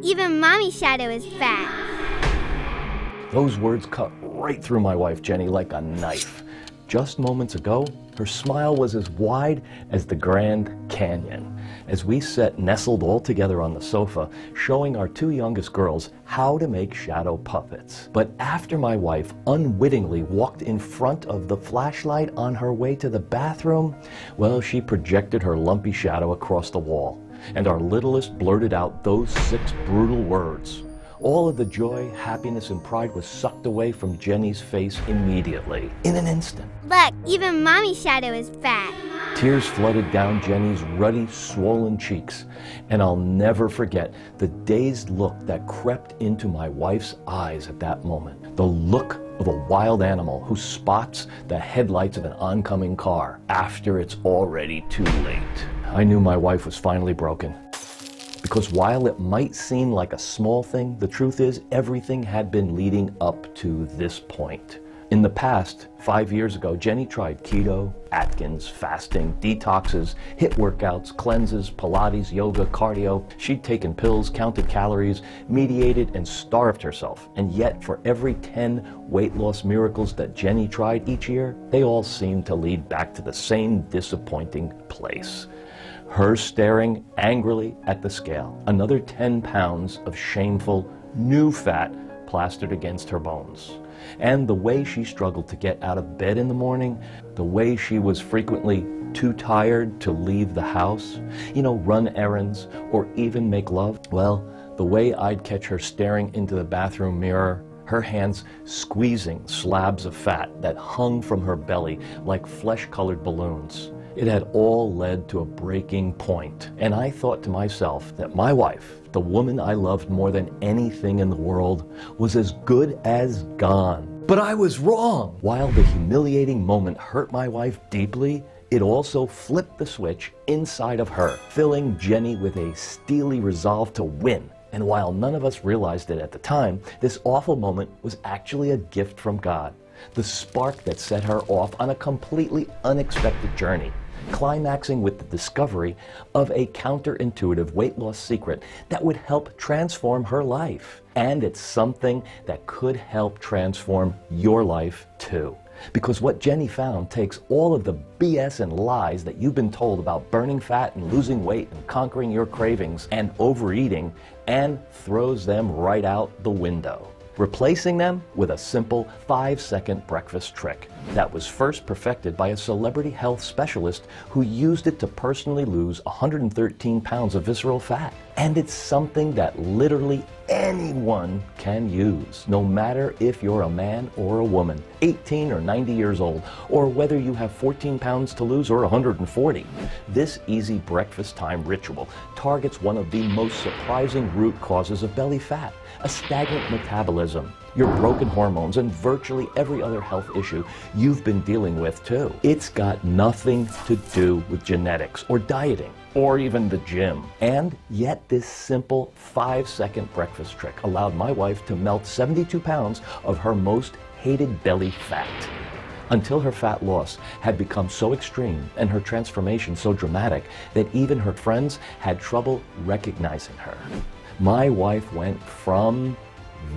even Mommy's shadow is fat. Those words cut right through my wife, Jenny, like a knife. Just moments ago, her smile was as wide as the Grand Canyon as we sat nestled all together on the sofa, showing our two youngest girls how to make shadow puppets. But after my wife unwittingly walked in front of the flashlight on her way to the bathroom, well, she projected her lumpy shadow across the wall, and our littlest blurted out those 6 brutal words. All of the joy, happiness, and pride was sucked away from Jenny's face immediately, in an instant. Look, even Mommy's shadow is fat. Tears flooded down Jenny's ruddy, swollen cheeks, and I'll never forget the dazed look that crept into my wife's eyes at that moment. The look of a wild animal who spots the headlights of an oncoming car after it's already too late. I knew my wife was finally broken. Because while it might seem like a small thing, the truth is everything had been leading up to this point. In the past, 5 years ago, Jenny tried keto, Atkins, fasting, detoxes, HIIT workouts, cleanses, Pilates, yoga, cardio. She'd taken pills, counted calories, mediated, and starved herself. And yet, for every 10 weight loss miracles that Jenny tried each year, they all seemed to lead back to the same disappointing place. Her staring angrily at the scale, another 10 pounds of shameful, new fat plastered against her bones. And the way she struggled to get out of bed in the morning, the way she was frequently too tired to leave the house, run errands, or even make love, well, the way I'd catch her staring into the bathroom mirror, her hands squeezing slabs of fat that hung from her belly like flesh-colored balloons. It had all led to a breaking point, and I thought to myself that my wife, the woman I loved more than anything in the world, was as good as gone. But I was wrong! While the humiliating moment hurt my wife deeply, it also flipped the switch inside of her, filling Jenny with a steely resolve to win. And while none of us realized it at the time, this awful moment was actually a gift from God. The spark that set her off on a completely unexpected journey, climaxing with the discovery of a counterintuitive weight loss secret that would help transform her life. And it's something that could help transform your life too. Because what Jenny found takes all of the BS and lies that you've been told about burning fat and losing weight and conquering your cravings and overeating and throws them right out the window, replacing them with a simple 5-second breakfast trick that was first perfected by a celebrity health specialist who used it to personally lose 113 pounds of visceral fat. And it's something that literally anyone can use, no matter if you're a man or a woman, 18 or 90 years old, or whether you have 14 pounds to lose or 140. This easy breakfast time ritual targets one of the most surprising root causes of belly fat, a stagnant metabolism, your broken hormones, and virtually every other health issue you've been dealing with too. It's got nothing to do with genetics or dieting or even the gym. And yet this simple 5-second breakfast trick allowed my wife to melt 72 pounds of her most hated belly fat, until her fat loss had become so extreme and her transformation so dramatic that even her friends had trouble recognizing her. My wife went from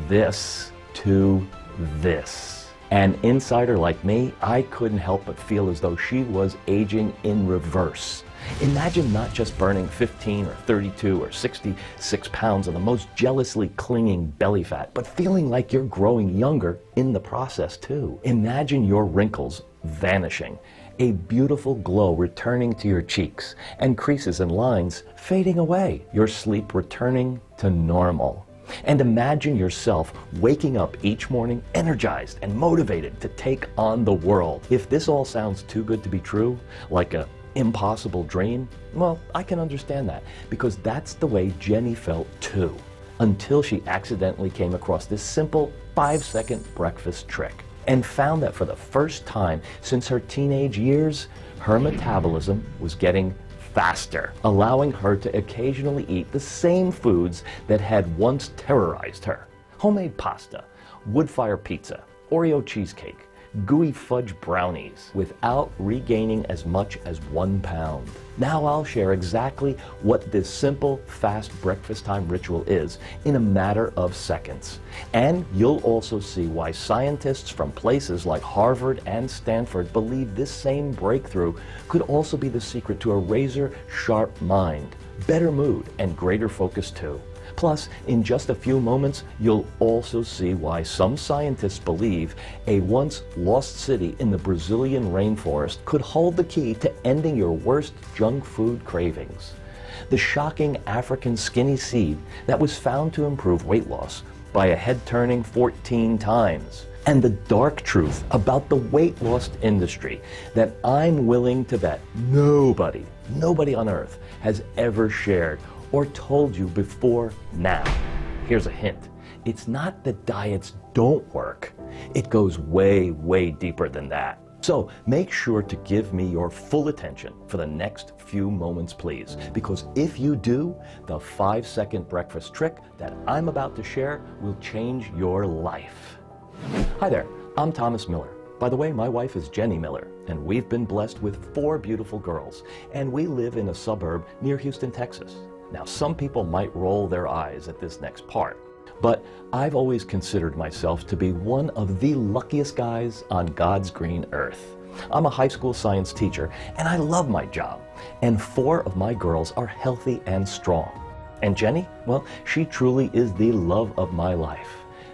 this to this. An insider like me, I couldn't help but feel as though she was aging in reverse. Imagine not just burning 15 or 32 or 66 pounds of the most jealously clinging belly fat, but feeling like you're growing younger in the process too. Imagine your wrinkles vanishing, a beautiful glow returning to your cheeks, and creases and lines fading away, your sleep returning to normal. And imagine yourself waking up each morning energized and motivated to take on the world. If this all sounds too good to be true, like a impossible dream, well, I can understand that, because that's the way Jenny felt too, until she accidentally came across this simple 5-second breakfast trick and found that for the first time since her teenage years, her metabolism was getting faster, allowing her to occasionally eat the same foods that had once terrorized her. Homemade pasta, wood fire pizza, Oreo cheesecake, gooey fudge brownies without regaining as much as 1 pound. Now I'll share exactly what this simple, fast breakfast time ritual is in a matter of seconds. And you'll also see why scientists from places like Harvard and Stanford believe this same breakthrough could also be the secret to a razor-sharp mind, better mood, and greater focus too. Plus, in just a few moments, you'll also see why some scientists believe a once lost city in the Brazilian rainforest could hold the key to ending your worst junk food cravings. The shocking African skinny seed that was found to improve weight loss by a head turning 14 times. And the dark truth about the weight loss industry that I'm willing to bet nobody on earth has ever shared or told you before now. Here's a hint. It's not that diets don't work. It goes way, way deeper than that. So make sure to give me your full attention for the next few moments, please. Because if you do, the 5-second breakfast trick that I'm about to share will change your life. Hi there, I'm Thomas Miller. By the way, my wife is Jenny Miller, and we've been blessed with 4 beautiful girls, and we live in a suburb near Houston, Texas. Now, some people might roll their eyes at this next part, but I've always considered myself to be one of the luckiest guys on God's green earth. I'm a high school science teacher, and I love my job, and 4 of my girls are healthy and strong. And Jenny, well, she truly is the love of my life.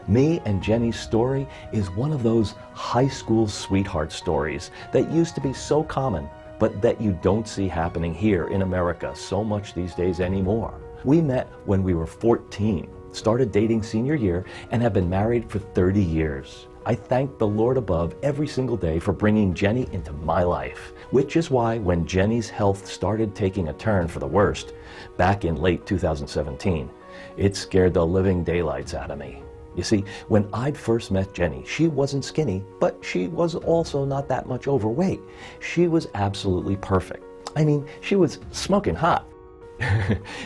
Me and Jenny's story is one of those high school sweetheart stories that used to be so common, but that you don't see happening here in America so much these days anymore. We met when we were 14, started dating senior year, and have been married for 30 years. I thank the Lord above every single day for bringing Jenny into my life, which is why when Jenny's health started taking a turn for the worst back in late 2017, it scared the living daylights out of me. You see, when I'd first met Jenny, she wasn't skinny, but she was also not that much overweight. She was absolutely perfect. I mean, she was smoking hot,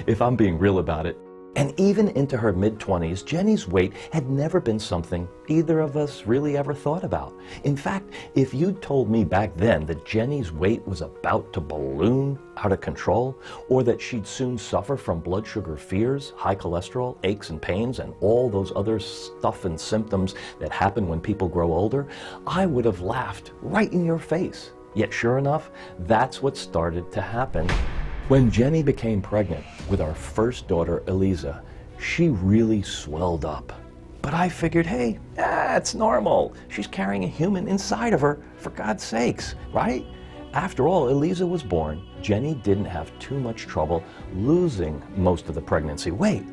if I'm being real about it. And even into her mid-20s, Jenny's weight had never been something either of us really ever thought about. In fact, if you'd told me back then that Jenny's weight was about to balloon out of control, or that she'd soon suffer from blood sugar fears, high cholesterol, aches and pains, and all those other stuff and symptoms that happen when people grow older, I would have laughed right in your face. Yet sure enough, that's what started to happen. When Jenny became pregnant with our first daughter, Eliza, she really swelled up. But I figured, hey, it's normal. She's carrying a human inside of her, for God's sakes, right? After all, Eliza was born, Jenny didn't have too much trouble losing most of the pregnancy weight.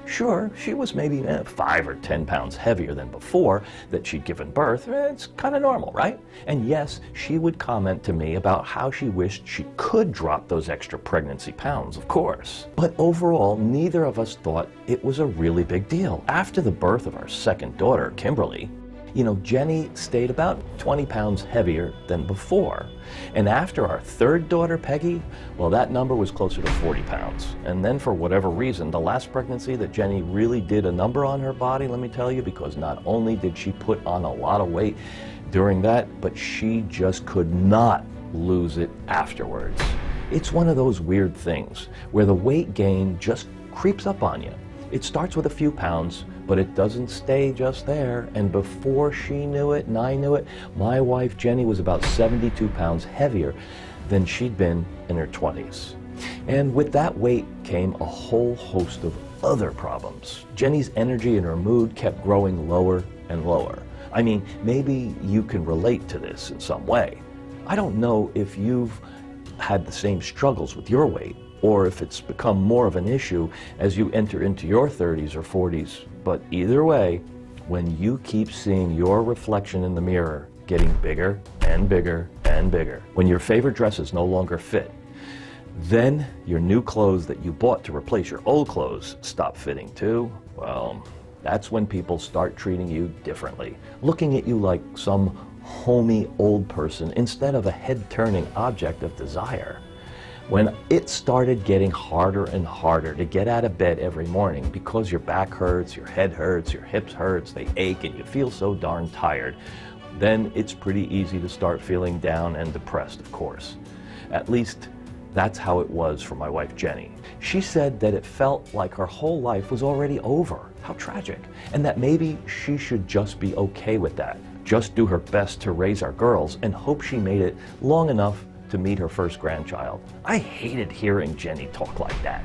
Sure, she was maybe 5 or 10 pounds heavier than before that she'd given birth. It's kind of normal, right? And yes, she would comment to me about how she wished she could drop those extra pregnancy pounds, of course. But overall, neither of us thought it was a really big deal. After the birth of our second daughter, Kimberly, Jenny stayed about 20 pounds heavier than before. And after our third daughter, Peggy, well, that number was closer to 40 pounds. And then for whatever reason, the last pregnancy that Jenny really did a number on her body, let me tell you, because not only did she put on a lot of weight during that, but she just could not lose it afterwards. It's one of those weird things where the weight gain just creeps up on you. It starts with a few pounds, but it doesn't stay just there. And before she knew it and I knew it, my wife Jenny was about 72 pounds heavier than she'd been in her 20s. And with that weight came a whole host of other problems. Jenny's energy and her mood kept growing lower and lower. I mean, maybe you can relate to this in some way. I don't know if you've had the same struggles with your weight, or if it's become more of an issue as you enter into your 30s or 40s. But either way, when you keep seeing your reflection in the mirror getting bigger and bigger and bigger, when your favorite dresses no longer fit, then your new clothes that you bought to replace your old clothes stop fitting too, well, that's when people start treating you differently, looking at you like some homey old person instead of a head-turning object of desire. When it started getting harder and harder to get out of bed every morning because your back hurts, your head hurts, your hips hurts, they ache, and you feel so darn tired, then it's pretty easy to start feeling down and depressed, of course. At least, that's how it was for my wife, Jenny. She said that it felt like her whole life was already over. How tragic. And that maybe she should just be okay with that. Just do her best to raise our girls and hope she made it long enough to meet her first grandchild. I hated hearing Jenny talk like that.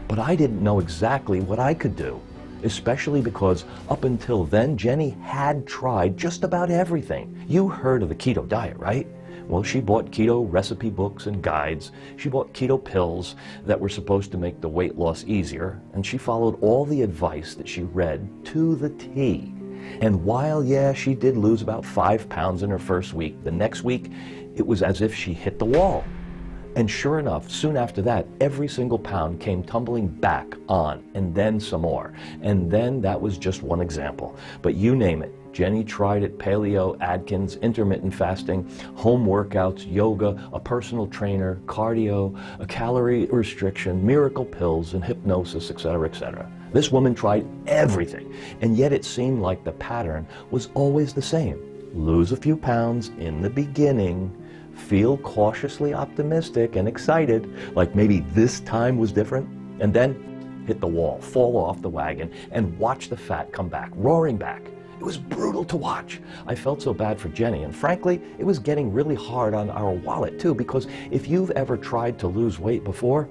But I didn't know exactly what I could do. Especially because up until then, Jenny had tried just about everything. You heard of the keto diet, right? Well, she bought keto recipe books and guides. She bought keto pills that were supposed to make the weight loss easier. And she followed all the advice that she read to the T. And while, yeah, she did lose about 5 pounds in her first week, the next week, it was as if she hit the wall. And sure enough, soon after that, every single pound came tumbling back on, and then some more. And then that was just one example. But you name it. Jenny tried it: paleo, Atkins, intermittent fasting, home workouts, yoga, a personal trainer, cardio, a calorie restriction, miracle pills, and hypnosis, etc., etc. This woman tried everything, and yet it seemed like the pattern was always the same. Lose a few pounds in the beginning, feel cautiously optimistic and excited, like maybe this time was different, and then hit the wall, fall off the wagon, and watch the fat come back, roaring back. It was brutal to watch. I felt so bad for Jenny, and frankly, it was getting really hard on our wallet too, because if you've ever tried to lose weight before,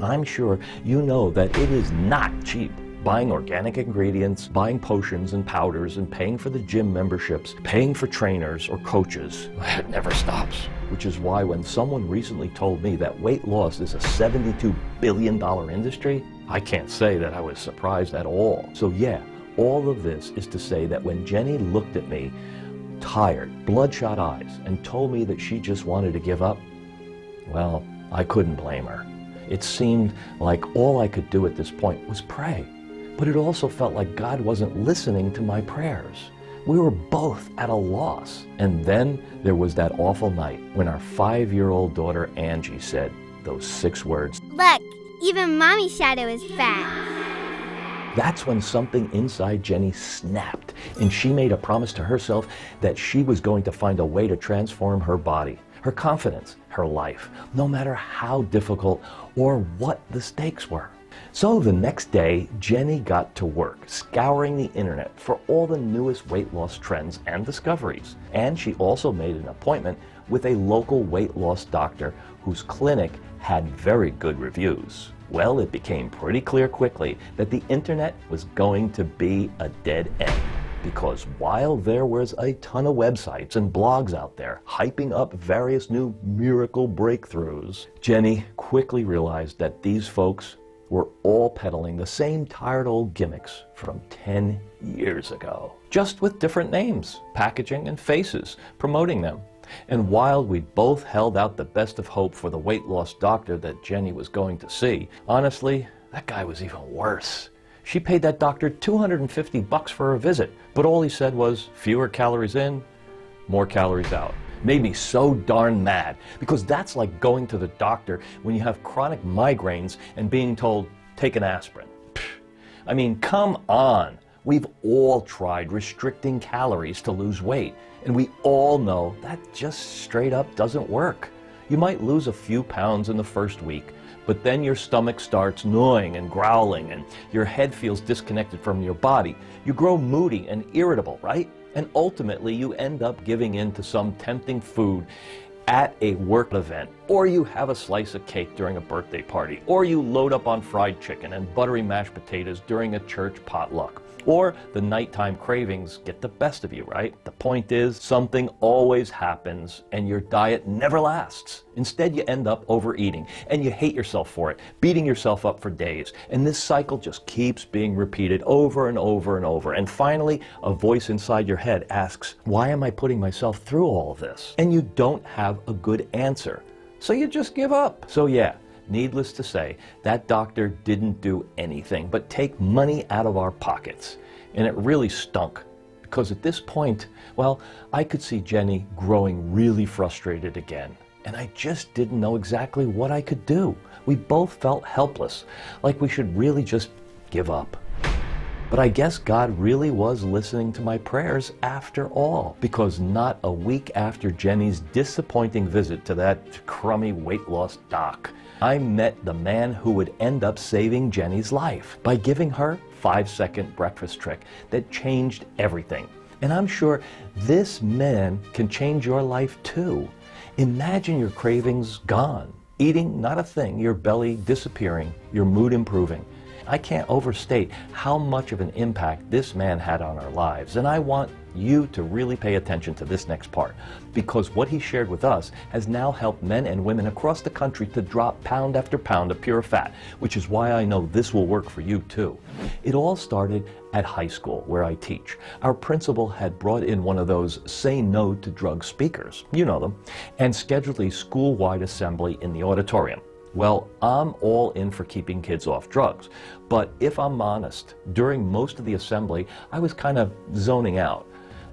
I'm sure you know that it is not cheap. Buying organic ingredients, buying potions and powders, and paying for the gym memberships, paying for trainers or coaches, it never stops. Which is why when someone recently told me that weight loss is a $72 billion industry, I can't say that I was surprised at all. So yeah, all of this is to say that when Jenny looked at me, tired, bloodshot eyes, and told me that she just wanted to give up, well, I couldn't blame her. It seemed like all I could do at this point was pray. But it also felt like God wasn't listening to my prayers. We were both at a loss. And then there was that awful night when our 5-year-old daughter Angie said those 6 words, "Look, even Mommy's shadow is fat." That's when something inside Jenny snapped, and she made a promise to herself that she was going to find a way to transform her body, her confidence, her life, no matter how difficult or what the stakes were. So the next day, Jenny got to work, scouring the internet for all the newest weight loss trends and discoveries. And she also made an appointment with a local weight loss doctor whose clinic had very good reviews. Well, it became pretty clear quickly that the internet was going to be a dead end. Because while there was a ton of websites and blogs out there hyping up various new miracle breakthroughs, Jenny quickly realized that these folks were all peddling the same tired old gimmicks from 10 years ago, just with different names, packaging, and faces promoting them. And while we both held out the best of hope for the weight loss doctor that Jenny was going to see, honestly, that guy was even worse. She paid that doctor $250 for a visit, but all he said was fewer calories in, more calories out. Made me so darn mad, because that's like going to the doctor when you have chronic migraines and being told, take an aspirin. I mean, come on. We've all tried restricting calories to lose weight, and we all know that just straight up doesn't work. You might lose a few pounds in the first week, but then your stomach starts gnawing and growling, and your head feels disconnected from your body. You grow moody and irritable, right? And ultimately, you end up giving in to some tempting food at a work event, or you have a slice of cake during a birthday party, or you load up on fried chicken and buttery mashed potatoes during a church potluck. Or the nighttime cravings get the best of you, right? The point is, something always happens and your diet never lasts. Instead, you end up overeating and you hate yourself for it, beating yourself up for days. And this cycle just keeps being repeated over and over and over. And finally, a voice inside your head asks, why am I putting myself through all of this? And you don't have a good answer. So you just give up. So yeah. Needless to say, that doctor didn't do anything but take money out of our pockets. And it really stunk, because at this point, well, I could see Jenny growing really frustrated again. And I just didn't know exactly what I could do. We both felt helpless, like we should really just give up. But I guess God really was listening to my prayers after all, because not a week after Jenny's disappointing visit to that crummy weight loss doc, I met the man who would end up saving Jenny's life by giving her a 5-second breakfast trick that changed everything. And I'm sure this man can change your life too. Imagine your cravings gone, eating not a thing, your belly disappearing, your mood improving. I can't overstate how much of an impact this man had on our lives, and I want you to really pay attention to this next part, because what he shared with us has now helped men and women across the country to drop pound after pound of pure fat, which is why I know this will work for you too. It all started at high school, where I teach. Our principal had brought in one of those say no to drug speakers, you know them, and scheduled a school-wide assembly in the auditorium. Well, I'm all in for keeping kids off drugs, but if I'm honest, during most of the assembly, I was kind of zoning out.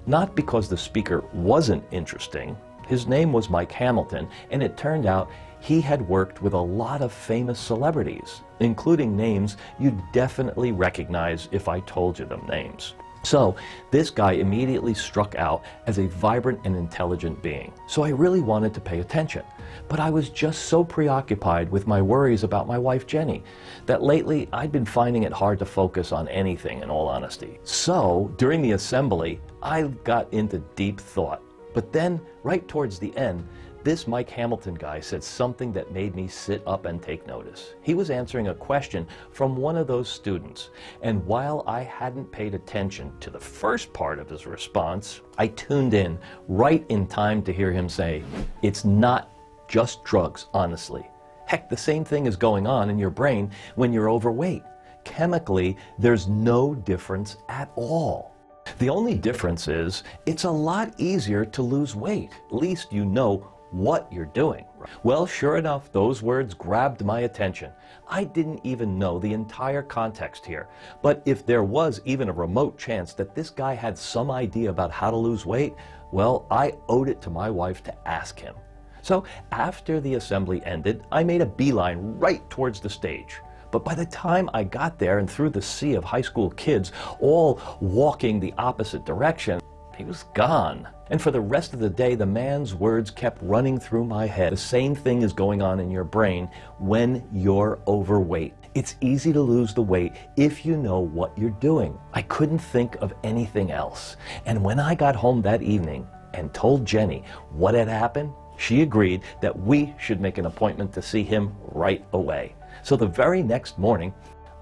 Not because the speaker wasn't interesting. His name was Mike Hamilton, and it turned out he had worked with a lot of famous celebrities, including names you'd definitely recognize if I told you them names. So this guy immediately struck out as a vibrant and intelligent being. So I really wanted to pay attention. But I was just so preoccupied with my worries about my wife Jenny that lately I'd been finding it hard to focus on anything, in all honesty. So during the assembly, I got into deep thought. But then, right towards the end, this Mike Hamilton guy said something that made me sit up and take notice. He was answering a question from one of those students, and while I hadn't paid attention to the first part of his response, I tuned in right in time to hear him say, "It's not just drugs, honestly. Heck, the same thing is going on in your brain when you're overweight. Chemically, there's no difference at all. The only difference is it's a lot easier to lose weight. At least you know what you're doing." Well, sure enough, those words grabbed my attention. I didn't even know the entire context here, but if there was even a remote chance that this guy had some idea about how to lose weight, well, I owed it to my wife to ask him. So after the assembly ended, I made a beeline right towards the stage. But by the time I got there and through the sea of high school kids all walking the opposite direction, he was gone. And for the rest of the day, the man's words kept running through my head. The same thing is going on in your brain when you're overweight. It's easy to lose the weight if you know what you're doing. I couldn't think of anything else. And when I got home that evening and told Jenny what had happened, she agreed that we should make an appointment to see him right away. So the very next morning,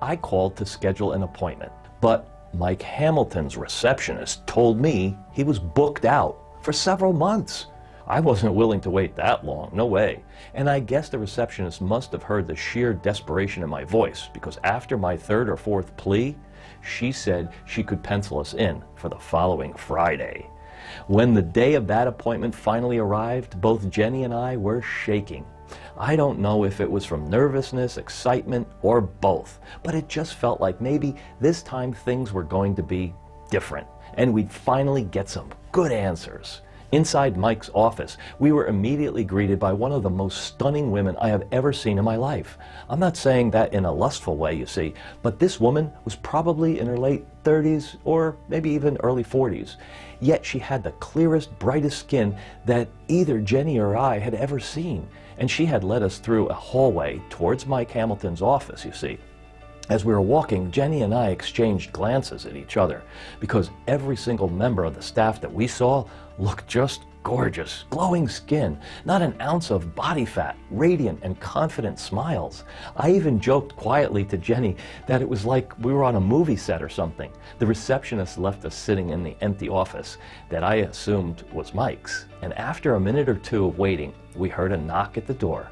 I called to schedule an appointment. But Mike Hamilton's receptionist told me he was booked out for several months. I wasn't willing to wait that long, no way. And I guess the receptionist must have heard the sheer desperation in my voice, because after my third or fourth plea, she said she could pencil us in for the following Friday. When the day of that appointment finally arrived, both Jenny and I were shaking. I don't know if it was from nervousness, excitement, or both, but it just felt like maybe this time things were going to be different, and we'd finally get some good answers. Inside Mike's office, we were immediately greeted by one of the most stunning women I have ever seen in my life. I'm not saying that in a lustful way, you see, but this woman was probably in her late 30s or maybe even early 40s. Yet she had the clearest, brightest skin that either Jenny or I had ever seen. And she had led us through a hallway towards Mike Hamilton's office, you see. As we were walking, Jenny and I exchanged glances at each other because every single member of the staff that we saw looked just gorgeous, glowing skin, not an ounce of body fat, radiant and confident smiles. I even joked quietly to Jenny that it was like we were on a movie set or something. The receptionist left us sitting in the empty office that I assumed was Mike's. And after a minute or two of waiting, we heard a knock at the door,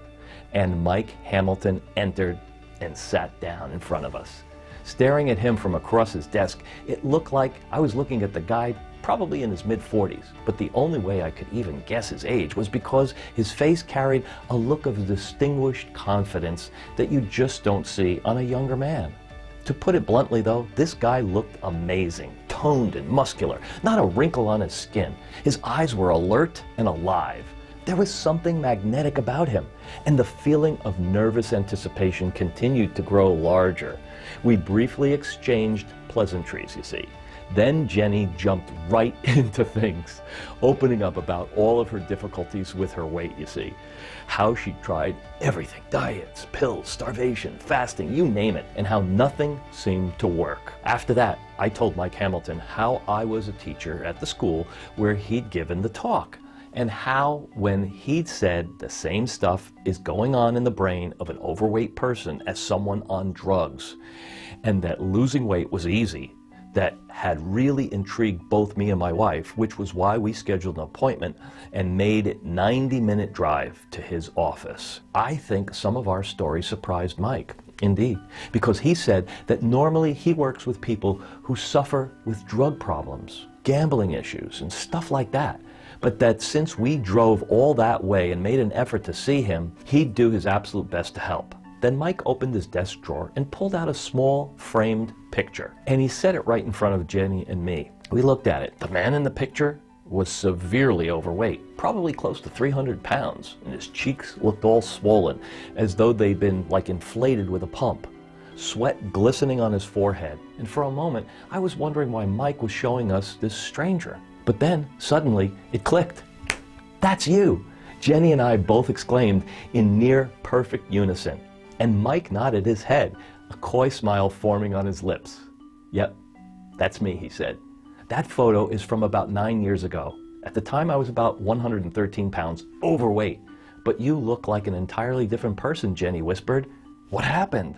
and Mike Hamilton entered and sat down in front of us. Staring at him from across his desk, it looked like I was looking at the guy probably in his mid-40s, but the only way I could even guess his age was because his face carried a look of distinguished confidence that you just don't see on a younger man. To put it bluntly though, this guy looked amazing, toned and muscular, not a wrinkle on his skin. His eyes were alert and alive. There was something magnetic about him, and the feeling of nervous anticipation continued to grow larger. We briefly exchanged pleasantries, you see. Then Jenny jumped right into things, opening up about all of her difficulties with her weight, you see. How she tried everything, diets, pills, starvation, fasting, you name it, and how nothing seemed to work. After that, I told Mike Hamilton how I was a teacher at the school where he'd given the talk, and how when he'd said the same stuff is going on in the brain of an overweight person as someone on drugs, and that losing weight was easy, that had really intrigued both me and my wife, which was why we scheduled an appointment and made it 90-minute drive to his office. I think some of our stories surprised Mike, indeed, because he said that normally he works with people who suffer with drug problems, gambling issues, and stuff like that. But that since we drove all that way and made an effort to see him, he'd do his absolute best to help. Then Mike opened his desk drawer and pulled out a small framed picture, and he set it right in front of Jenny and me. We looked at it. The man in the picture was severely overweight, probably close to 300 pounds, and his cheeks looked all swollen, as though they'd been like inflated with a pump. Sweat glistening on his forehead, and for a moment I was wondering why Mike was showing us this stranger. But then, suddenly, it clicked. That's you! Jenny and I both exclaimed in near perfect unison. And Mike nodded his head, a coy smile forming on his lips. Yep, that's me, he said. That photo is from about 9 years ago. At the time I was about 113 pounds overweight. But you look like an entirely different person, Jenny whispered. What happened?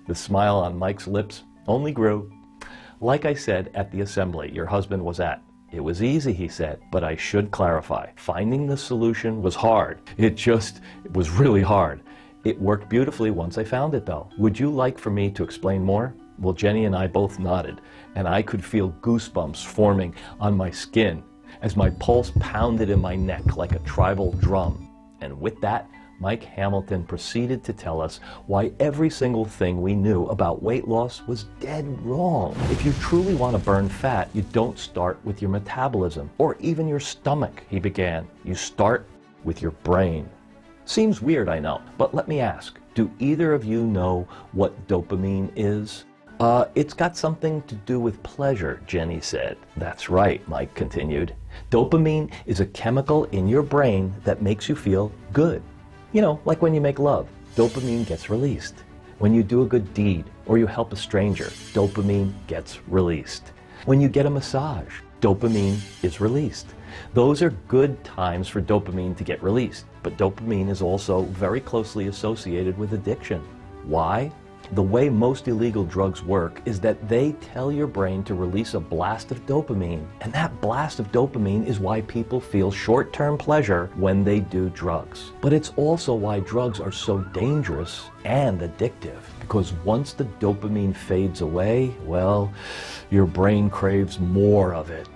The smile on Mike's lips only grew. Like I said at the assembly your husband was at, it was easy, he said, but I should clarify. Finding the solution was hard. It was really hard. It worked beautifully once I found it, though. Would you like for me to explain more? Well, Jenny and I both nodded, and I could feel goosebumps forming on my skin as my pulse pounded in my neck like a tribal drum. And with that, Mike Hamilton proceeded to tell us why every single thing we knew about weight loss was dead wrong. If you truly want to burn fat, you don't start with your metabolism or even your stomach, he began. You start with your brain. Seems weird, I know, but let me ask, do either of you know what dopamine is? It's got something to do with pleasure, Jenny said. That's right, Mike continued. Dopamine is a chemical in your brain that makes you feel good. You know, like when you make love, dopamine gets released. When you do a good deed or you help a stranger, dopamine gets released. When you get a massage, dopamine is released. Those are good times for dopamine to get released, but dopamine is also very closely associated with addiction. Why? The way most illegal drugs work is that they tell your brain to release a blast of dopamine, and that blast of dopamine is why people feel short-term pleasure when they do drugs. But it's also why drugs are so dangerous and addictive, because once the dopamine fades away, well, your brain craves more of it,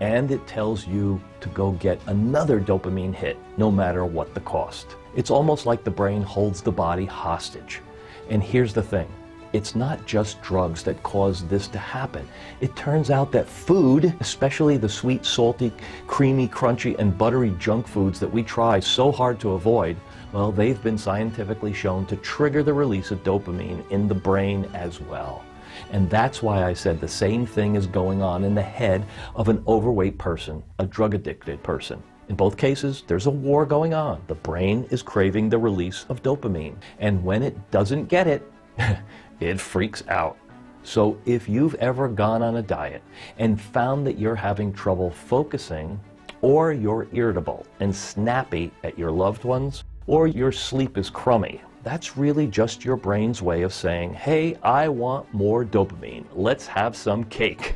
and it tells you to go get another dopamine hit, no matter what the cost. It's almost like the brain holds the body hostage. And here's the thing, it's not just drugs that cause this to happen. It turns out that food, especially the sweet, salty, creamy, crunchy, and buttery junk foods that we try so hard to avoid, well, they've been scientifically shown to trigger the release of dopamine in the brain as well. And that's why I said the same thing is going on in the head of an overweight person, a drug-addicted person. In both cases, there's a war going on. The brain is craving the release of dopamine. And when it doesn't get it, it freaks out. So if you've ever gone on a diet and found that you're having trouble focusing, or you're irritable and snappy at your loved ones, or your sleep is crummy, that's really just your brain's way of saying, hey, I want more dopamine. Let's have some cake.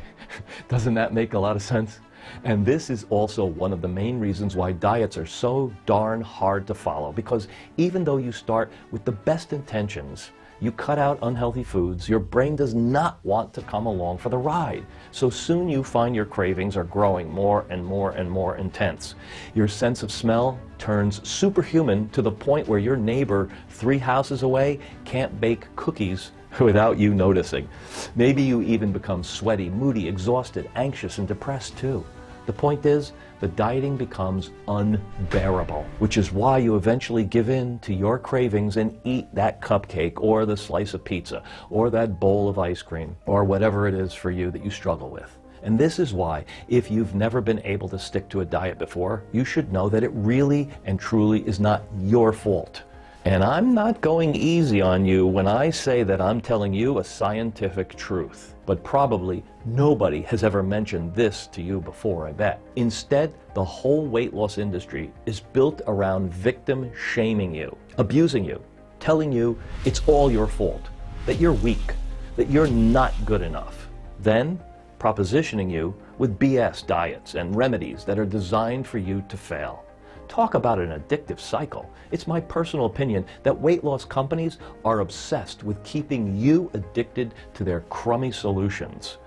Doesn't that make a lot of sense? And this is also one of the main reasons why diets are so darn hard to follow, because even though you start with the best intentions, you cut out unhealthy foods, your brain does not want to come along for the ride. So soon you find your cravings are growing more and more and more intense. Your sense of smell turns superhuman to the point where your neighbor 3 houses away can't bake cookies without you noticing. Maybe you even become sweaty, moody, exhausted, anxious, and depressed too. The point is, the dieting becomes unbearable, which is why you eventually give in to your cravings and eat that cupcake or the slice of pizza or that bowl of ice cream or whatever it is for you that you struggle with. And this is why, if you've never been able to stick to a diet before, you should know that it really and truly is not your fault. And I'm not going easy on you when I say that I'm telling you a scientific truth. But probably nobody has ever mentioned this to you before, I bet. Instead, the whole weight loss industry is built around victim shaming you, abusing you, telling you it's all your fault, that you're weak, that you're not good enough. Then, propositioning you with BS diets and remedies that are designed for you to fail. Talk about an addictive cycle. It's my personal opinion that weight loss companies are obsessed with keeping you addicted to their crummy solutions.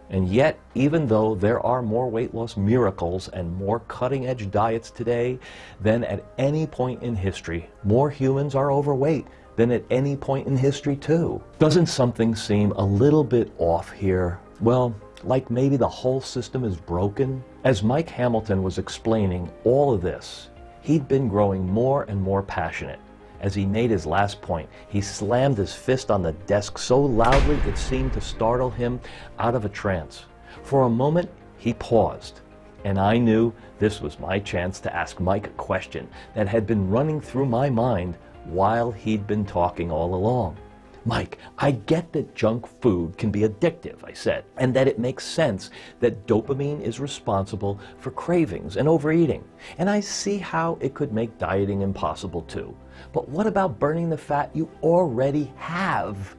And yet, even though there are more weight loss miracles and more cutting-edge diets today than at any point in history, more humans are overweight than at any point in history too. Doesn't something seem a little bit off here? Well, like maybe the whole system is broken? As Mike Hamilton was explaining all of this, he'd been growing more and more passionate. As he made his last point, he slammed his fist on the desk so loudly it seemed to startle him out of a trance. For a moment, he paused, and I knew this was my chance to ask Mike a question that had been running through my mind while he'd been talking all along. Mike, I get that junk food can be addictive, I said, and that it makes sense that dopamine is responsible for cravings and overeating. And I see how it could make dieting impossible too. But what about burning the fat you already have?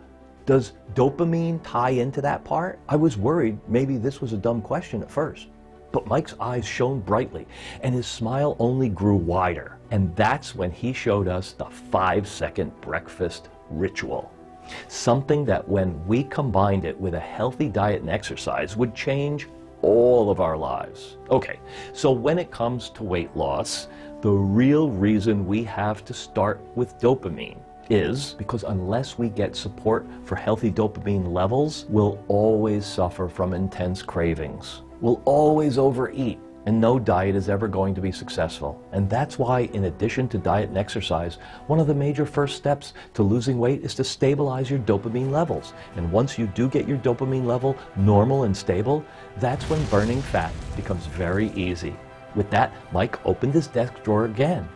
Does dopamine tie into that part? I was worried maybe this was a dumb question at first. But Mike's eyes shone brightly, and his smile only grew wider. And that's when he showed us the 5-second breakfast ritual. Something that when we combined it with a healthy diet and exercise would change all of our lives. Okay, so when it comes to weight loss, the real reason we have to start with dopamine is because unless we get support for healthy dopamine levels, we'll always suffer from intense cravings. We'll always overeat, and no diet is ever going to be successful. And that's why, in addition to diet and exercise, one of the major first steps to losing weight is to stabilize your dopamine levels. And once you do get your dopamine level normal and stable, that's when burning fat becomes very easy. With that, Mike opened his desk drawer again.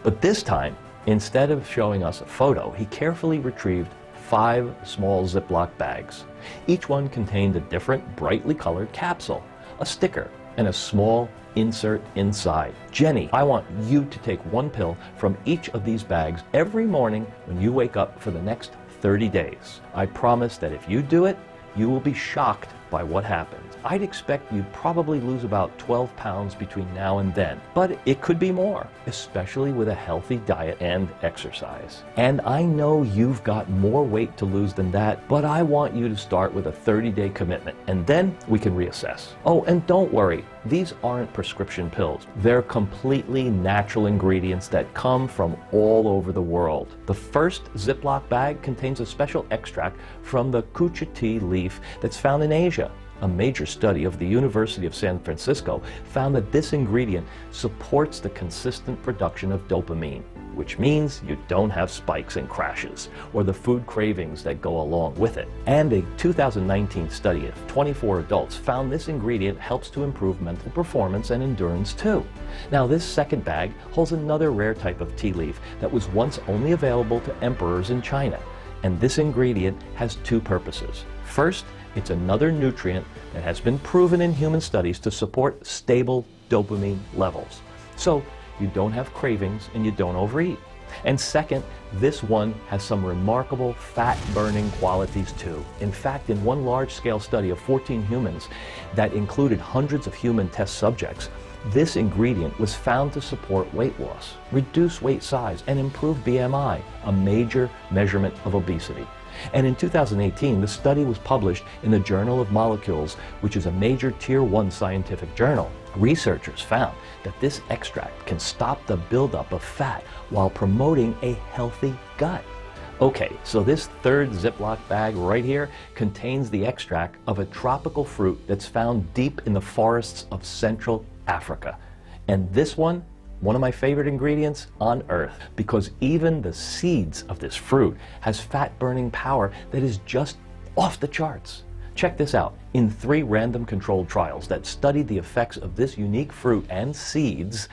But this time, instead of showing us a photo, he carefully retrieved 5 small Ziploc bags. Each one contained a different brightly colored capsule, a sticker, and a small insert inside. Jenny, I want you to take 1 pill from each of these bags every morning when you wake up for the next 30 days. I promise that if you do it, you will be shocked by what happens. I'd expect you'd probably lose about 12 pounds between now and then, but it could be more, especially with a healthy diet and exercise. And I know you've got more weight to lose than that, but I want you to start with a 30-day commitment, and then we can reassess. Oh, and don't worry, these aren't prescription pills. They're completely natural ingredients that come from all over the world. The first Ziploc bag contains a special extract from the kucha tea leaf that's found in Asia. A major study of the University of San Francisco found that this ingredient supports the consistent production of dopamine, which means you don't have spikes and crashes, or the food cravings that go along with it. And a 2019 study of 24 adults found this ingredient helps to improve mental performance and endurance too. Now, this second bag holds another rare type of tea leaf that was once only available to emperors in China. And this ingredient has 2 purposes. First, it's another nutrient that has been proven in human studies to support stable dopamine levels. So you don't have cravings and you don't overeat. And second, this one has some remarkable fat-burning qualities too. In fact, in one large-scale study of 14 humans that included hundreds of human test subjects, this ingredient was found to support weight loss, reduce weight size, and improve BMI, a major measurement of obesity. And in 2018, the study was published in the Journal of Molecules, which is a major Tier 1 scientific journal. Researchers found that this extract can stop the buildup of fat while promoting a healthy gut. Okay, so this third Ziploc bag right here contains the extract of a tropical fruit that's found deep in the forests of central Africa. And this one of my favorite ingredients on earth, because even the seeds of this fruit has fat-burning power that is just off the charts. Check this out. In 3 random controlled trials that studied the effects of this unique fruit and seeds,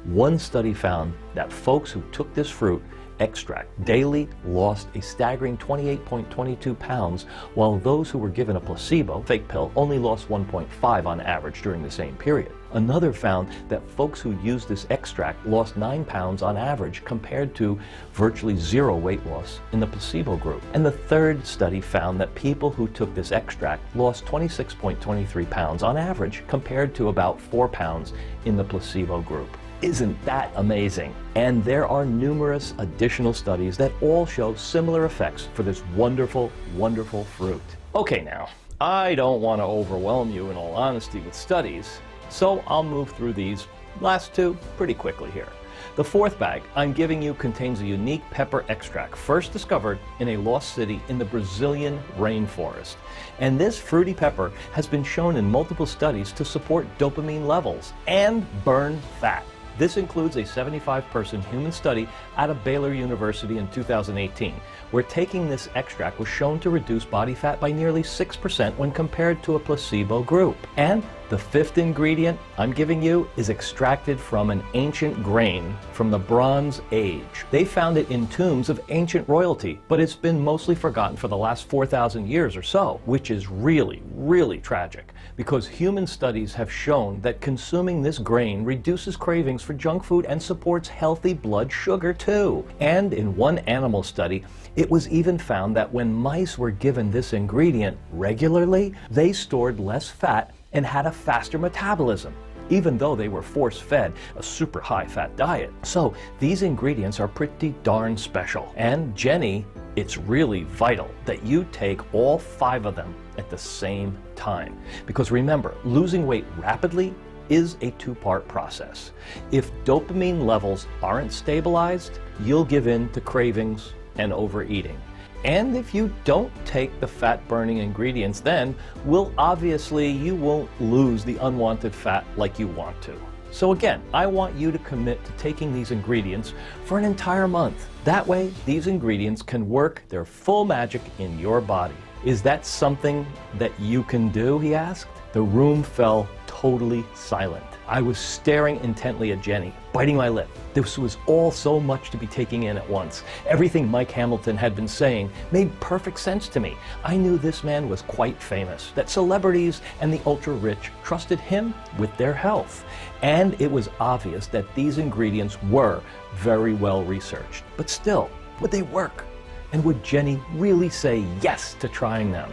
one study found that folks who took this fruit extract daily lost a staggering 28.22 pounds, while those who were given a placebo, fake pill, only lost 1.5 on average during the same period. Another found that folks who used this extract lost 9 pounds on average, compared to virtually 0 weight loss in the placebo group. And the third study found that people who took this extract lost 26.23 pounds on average, compared to about 4 pounds in the placebo group. Isn't that amazing? And there are numerous additional studies that all show similar effects for this wonderful, wonderful fruit. Okay now, I don't want to overwhelm you in all honesty with studies, so I'll move through these last 2 pretty quickly here. The 4th bag I'm giving you contains a unique pepper extract first discovered in a lost city in the Brazilian rainforest. And this fruity pepper has been shown in multiple studies to support dopamine levels and burn fat. This includes a 75-person human study out of Baylor University in 2018, where taking this extract was shown to reduce body fat by nearly 6% when compared to a placebo group. And the 5th ingredient I'm giving you is extracted from an ancient grain from the Bronze Age. They found it in tombs of ancient royalty, but it's been mostly forgotten for the last 4,000 years or so, which is really, really tragic, because human studies have shown that consuming this grain reduces cravings for junk food and supports healthy blood sugar too. And in one animal study, it was even found that when mice were given this ingredient regularly, they stored less fat and had a faster metabolism, even though they were force-fed a super high-fat diet. So these ingredients are pretty darn special. And Jenny, it's really vital that you take all 5 of them at the same time. Because remember, losing weight rapidly is a 2-part process. If dopamine levels aren't stabilized, you'll give in to cravings and overeating. And if you don't take the fat-burning ingredients, then, well, obviously you won't lose the unwanted fat like you want to. So again, I want you to commit to taking these ingredients for an entire month. That way, these ingredients can work their full magic in your body. Is that something that you can do, he asked. The room fell totally silent. I was staring intently at Jenny, biting my lip. This was all so much to be taking in at once. Everything Mike Hamilton had been saying made perfect sense to me. I knew this man was quite famous, that celebrities and the ultra-rich trusted him with their health. And it was obvious that these ingredients were very well researched. But still, would they work? And would Jenny really say yes to trying them?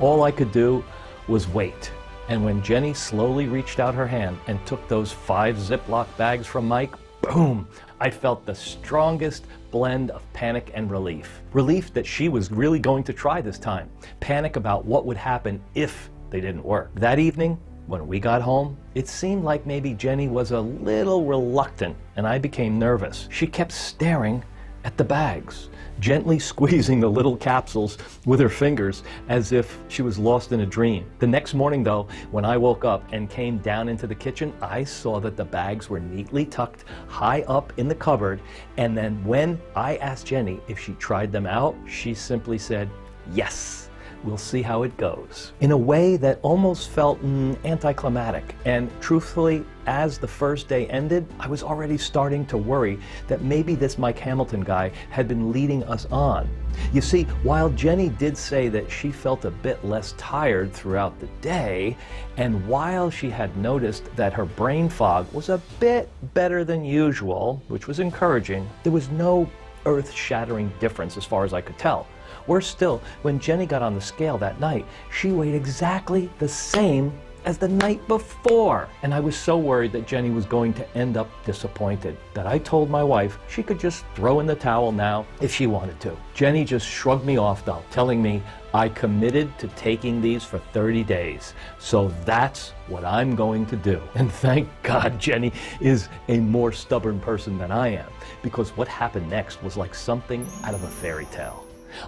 All I could do was wait. And when Jenny slowly reached out her hand and took those 5 Ziploc bags from Mike, boom! I felt the strongest blend of panic and relief. Relief that she was really going to try this time. Panic about what would happen if they didn't work. That evening, when we got home, it seemed like maybe Jenny was a little reluctant, and I became nervous. She kept staring at the bags, gently squeezing the little capsules with her fingers as if she was lost in a dream. The next morning though, when I woke up and came down into the kitchen, I saw that the bags were neatly tucked high up in the cupboard, and then when I asked Jenny if she tried them out, she simply said, yes. We'll see how it goes. In a way that almost felt anticlimactic. And truthfully, as the first day ended, I was already starting to worry that maybe this Mike Hamilton guy had been leading us on. You see, while Jenny did say that she felt a bit less tired throughout the day, and while she had noticed that her brain fog was a bit better than usual, which was encouraging, there was no earth-shattering difference as far as I could tell. Worse still, when Jenny got on the scale that night, she weighed exactly the same as the night before. And I was so worried that Jenny was going to end up disappointed that I told my wife she could just throw in the towel now if she wanted to. Jenny just shrugged me off though, telling me I committed to taking these for 30 days. So that's what I'm going to do. And thank God Jenny is a more stubborn person than I am, because what happened next was like something out of a fairy tale.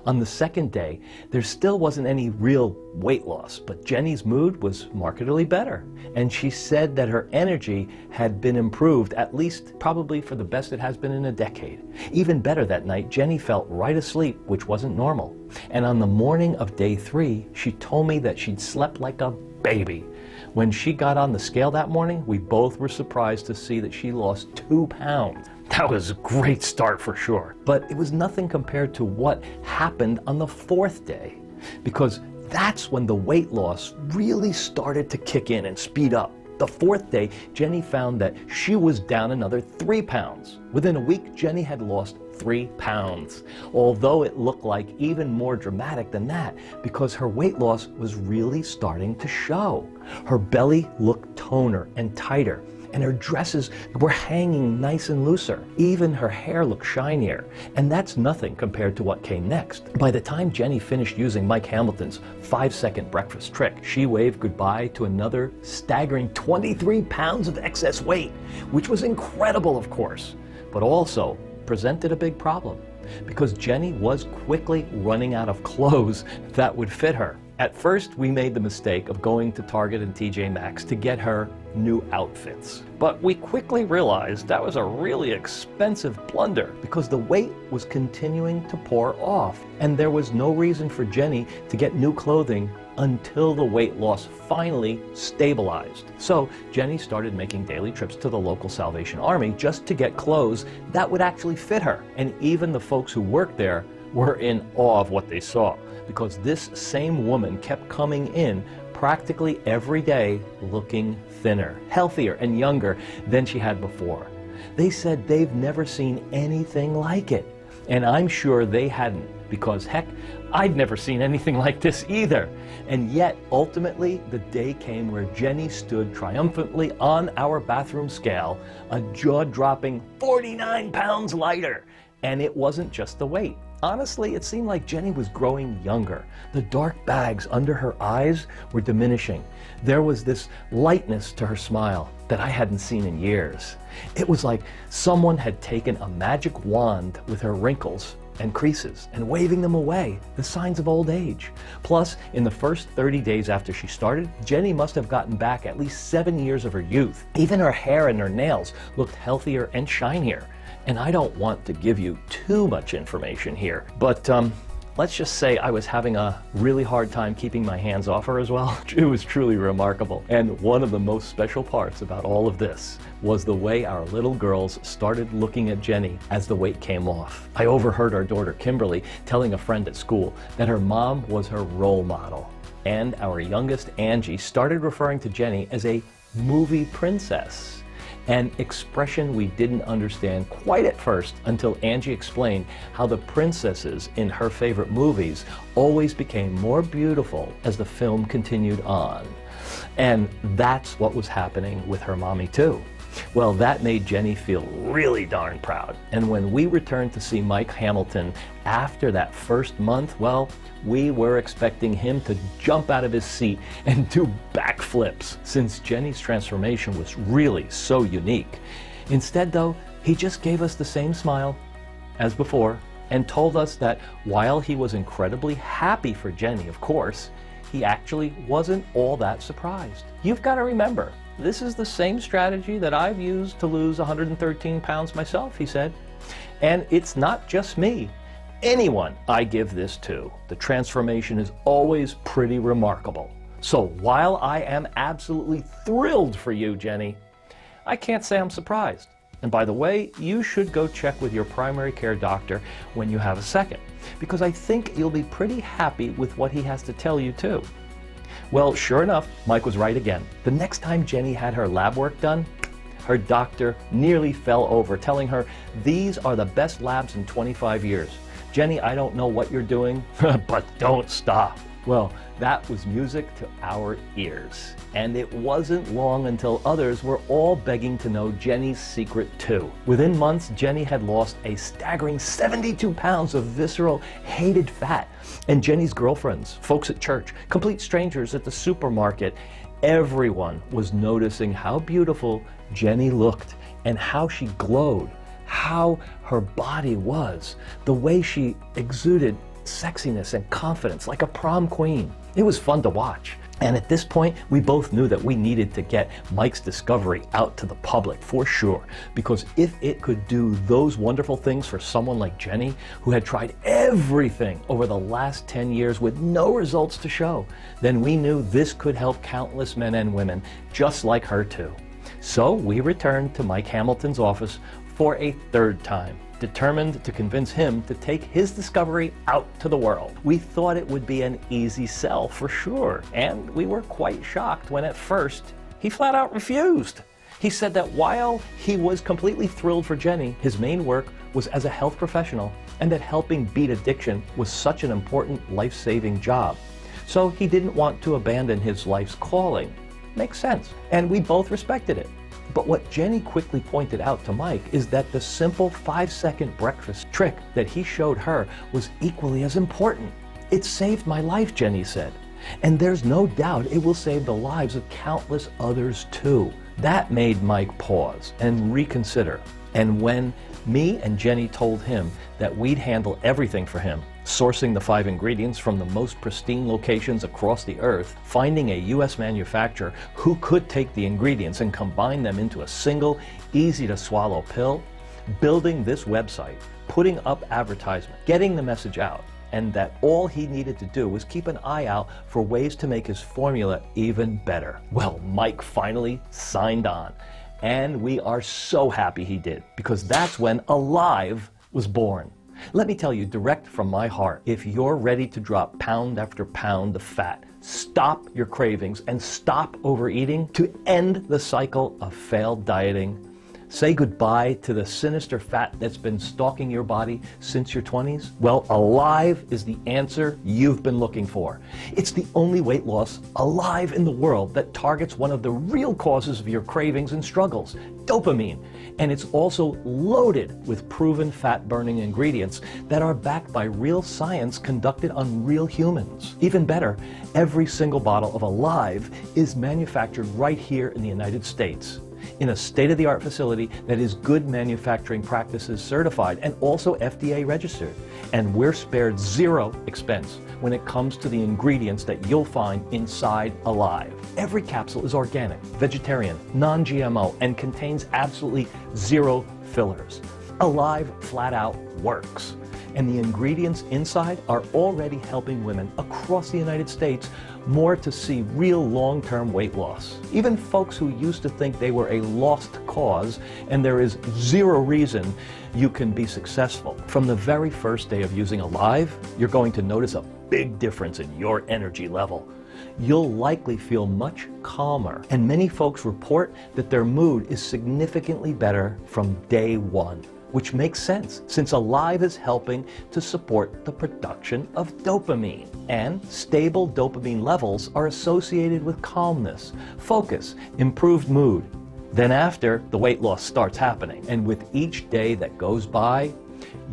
On the second day, there still wasn't any real weight loss, but Jenny's mood was markedly better. And she said that her energy had been improved, at least probably for the best it has been in a decade. Even better that night, Jenny felt right asleep, which wasn't normal. And on the morning of day 3, she told me that she'd slept like a baby. When she got on the scale that morning, we both were surprised to see that she lost 2 pounds. That was a great start for sure. But it was nothing compared to what happened on the 4th day, because that's when the weight loss really started to kick in and speed up. The 4th day, Jenny found that she was down another 3 pounds. Within a week, Jenny had lost 3 pounds, although it looked like even more dramatic than that because her weight loss was really starting to show. Her belly looked toner and tighter, and her dresses were hanging nice and looser. Even her hair looked shinier, and that's nothing compared to what came next. By the time Jenny finished using Mike Hamilton's 5-second breakfast trick, she waved goodbye to another staggering 23 pounds of excess weight, which was incredible, of course, but also presented a big problem because Jenny was quickly running out of clothes that would fit her. At first, we made the mistake of going to Target and TJ Maxx to get her new outfits. But we quickly realized that was a really expensive blunder because the weight was continuing to pour off, and there was no reason for Jenny to get new clothing until the weight loss finally stabilized. So Jenny started making daily trips to the local Salvation Army just to get clothes that would actually fit her. And even the folks who worked there were in awe of what they saw, because this same woman kept coming in practically every day looking thinner, healthier, and younger than she had before. They said they've never seen anything like it. And I'm sure they hadn't, because heck, I'd never seen anything like this either. And yet, ultimately, the day came where Jenny stood triumphantly on our bathroom scale, a jaw-dropping 49 pounds lighter. And it wasn't just the weight. Honestly, it seemed like Jenny was growing younger. The dark bags under her eyes were diminishing. There was this lightness to her smile that I hadn't seen in years. It was like someone had taken a magic wand with her wrinkles and creases and waving them away, the signs of old age. Plus, in the first 30 days after she started, Jenny must have gotten back at least 7 years of her youth. Even her hair and her nails looked healthier and shinier. And I don't want to give you too much information here, but let's just say I was having a really hard time keeping my hands off her as well. It was truly remarkable. And one of the most special parts about all of this was the way our little girls started looking at Jenny as the weight came off. I overheard our daughter Kimberly telling a friend at school that her mom was her role model. And our youngest Angie started referring to Jenny as a movie princess. An expression we didn't understand quite at first until Angie explained how the princesses in her favorite movies always became more beautiful as the film continued on. And that's what was happening with her mommy too. Well, that made Jenny feel really darn proud. And when we returned to see Mike Hamilton after that first month, well, we were expecting him to jump out of his seat and do backflips, since Jenny's transformation was really so unique. Instead, though, he just gave us the same smile as before and told us that while he was incredibly happy for Jenny, of course, he actually wasn't all that surprised. You've got to remember, this is the same strategy that I've used to lose 113 pounds myself, he said. And it's not just me. Anyone I give this to, the transformation is always pretty remarkable. So while I am absolutely thrilled for you, Jenny, I can't say I'm surprised. And by the way, you should go check with your primary care doctor when you have a second, because I think you'll be pretty happy with what he has to tell you too. Well, sure enough, Mike was right again. The next time Jenny had her lab work done, her doctor nearly fell over, telling her, "These are the best labs in 25 years. Jenny, I don't know what you're doing, but don't stop." Well, that was music to our ears. And it wasn't long until others were all begging to know Jenny's secret too. Within months, Jenny had lost a staggering 72 pounds of visceral, hated fat. And Jenny's girlfriends, folks at church, complete strangers at the supermarket, everyone was noticing how beautiful Jenny looked and how she glowed, how her body was, the way she exuded sexiness and confidence like a prom queen. It was fun to watch. And at this point, we both knew that we needed to get Mike's discovery out to the public for sure, because if it could do those wonderful things for someone like Jenny, who had tried everything over the last 10 years with no results to show, then we knew this could help countless men and women just like her too. So we returned to Mike Hamilton's office for a third time, determined to convince him to take his discovery out to the world. We thought it would be an easy sell for sure, and we were quite shocked when at first he flat out refused. He said that while he was completely thrilled for Jenny, his main work was as a health professional, and that helping beat addiction was such an important life-saving job. So he didn't want to abandon his life's calling. Makes sense, and we both respected it. But what Jenny quickly pointed out to Mike is that the simple 5-second breakfast trick that he showed her was equally as important. It saved my life, Jenny said. And there's no doubt it will save the lives of countless others too. That made Mike pause and reconsider. And when me and Jenny told him that we'd handle everything for him, sourcing the 5 ingredients from the most pristine locations across the earth, finding a U.S. manufacturer who could take the ingredients and combine them into a single, easy-to-swallow pill, building this website, putting up advertisement, getting the message out, and that all he needed to do was keep an eye out for ways to make his formula even better. Well, Mike finally signed on, and we are so happy he did, because that's when ALIVE was born. Let me tell you direct from my heart, if you're ready to drop pound after pound of fat, stop your cravings, and stop overeating to end the cycle of failed dieting, say goodbye to the sinister fat that's been stalking your body since your 20s, well, ALIVE is the answer you've been looking for. It's the only weight loss alive in the world that targets one of the real causes of your cravings and struggles, dopamine. And it's also loaded with proven fat-burning ingredients that are backed by real science conducted on real humans. Even better, every single bottle of ALIVE is manufactured right here in the United States, in a state-of-the-art facility that is Good Manufacturing Practices certified and also FDA registered. And we're spared zero expense when it comes to the ingredients that you'll find inside ALIVE. Every capsule is organic, vegetarian, non-GMO, and contains absolutely zero fillers. ALIVE flat out works. And the ingredients inside are already helping women across the United States more to see real long-term weight loss. Even folks who used to think they were a lost cause and there is zero reason you can be successful. From the very first day of using ALIVE, you're going to notice a big difference in your energy level. You'll likely feel much calmer, and many folks report that their mood is significantly better from day one. Which makes sense, since ALIVE is helping to support the production of dopamine. And stable dopamine levels are associated with calmness, focus, improved mood. Then after, the weight loss starts happening. And with each day that goes by,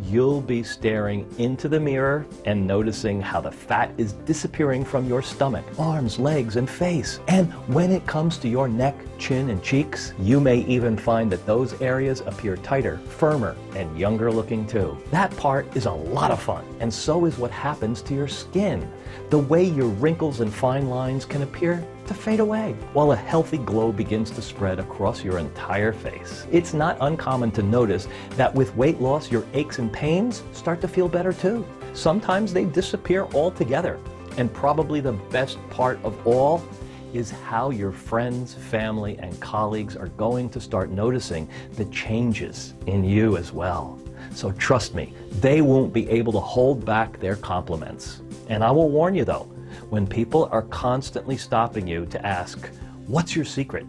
you'll be staring into the mirror and noticing how the fat is disappearing from your stomach, arms, legs, and face. And when it comes to your neck, chin, and cheeks, you may even find that those areas appear tighter, firmer, and younger looking too. That part is a lot of fun, and so is what happens to your skin. The way your wrinkles and fine lines can appear to fade away, while a healthy glow begins to spread across your entire face. It's not uncommon to notice that with weight loss, your aches and pains start to feel better too. Sometimes they disappear altogether. And probably the best part of all is how your friends, family, and colleagues are going to start noticing the changes in you as well. So trust me, they won't be able to hold back their compliments. And I will warn you though, when people are constantly stopping you to ask, "What's your secret?"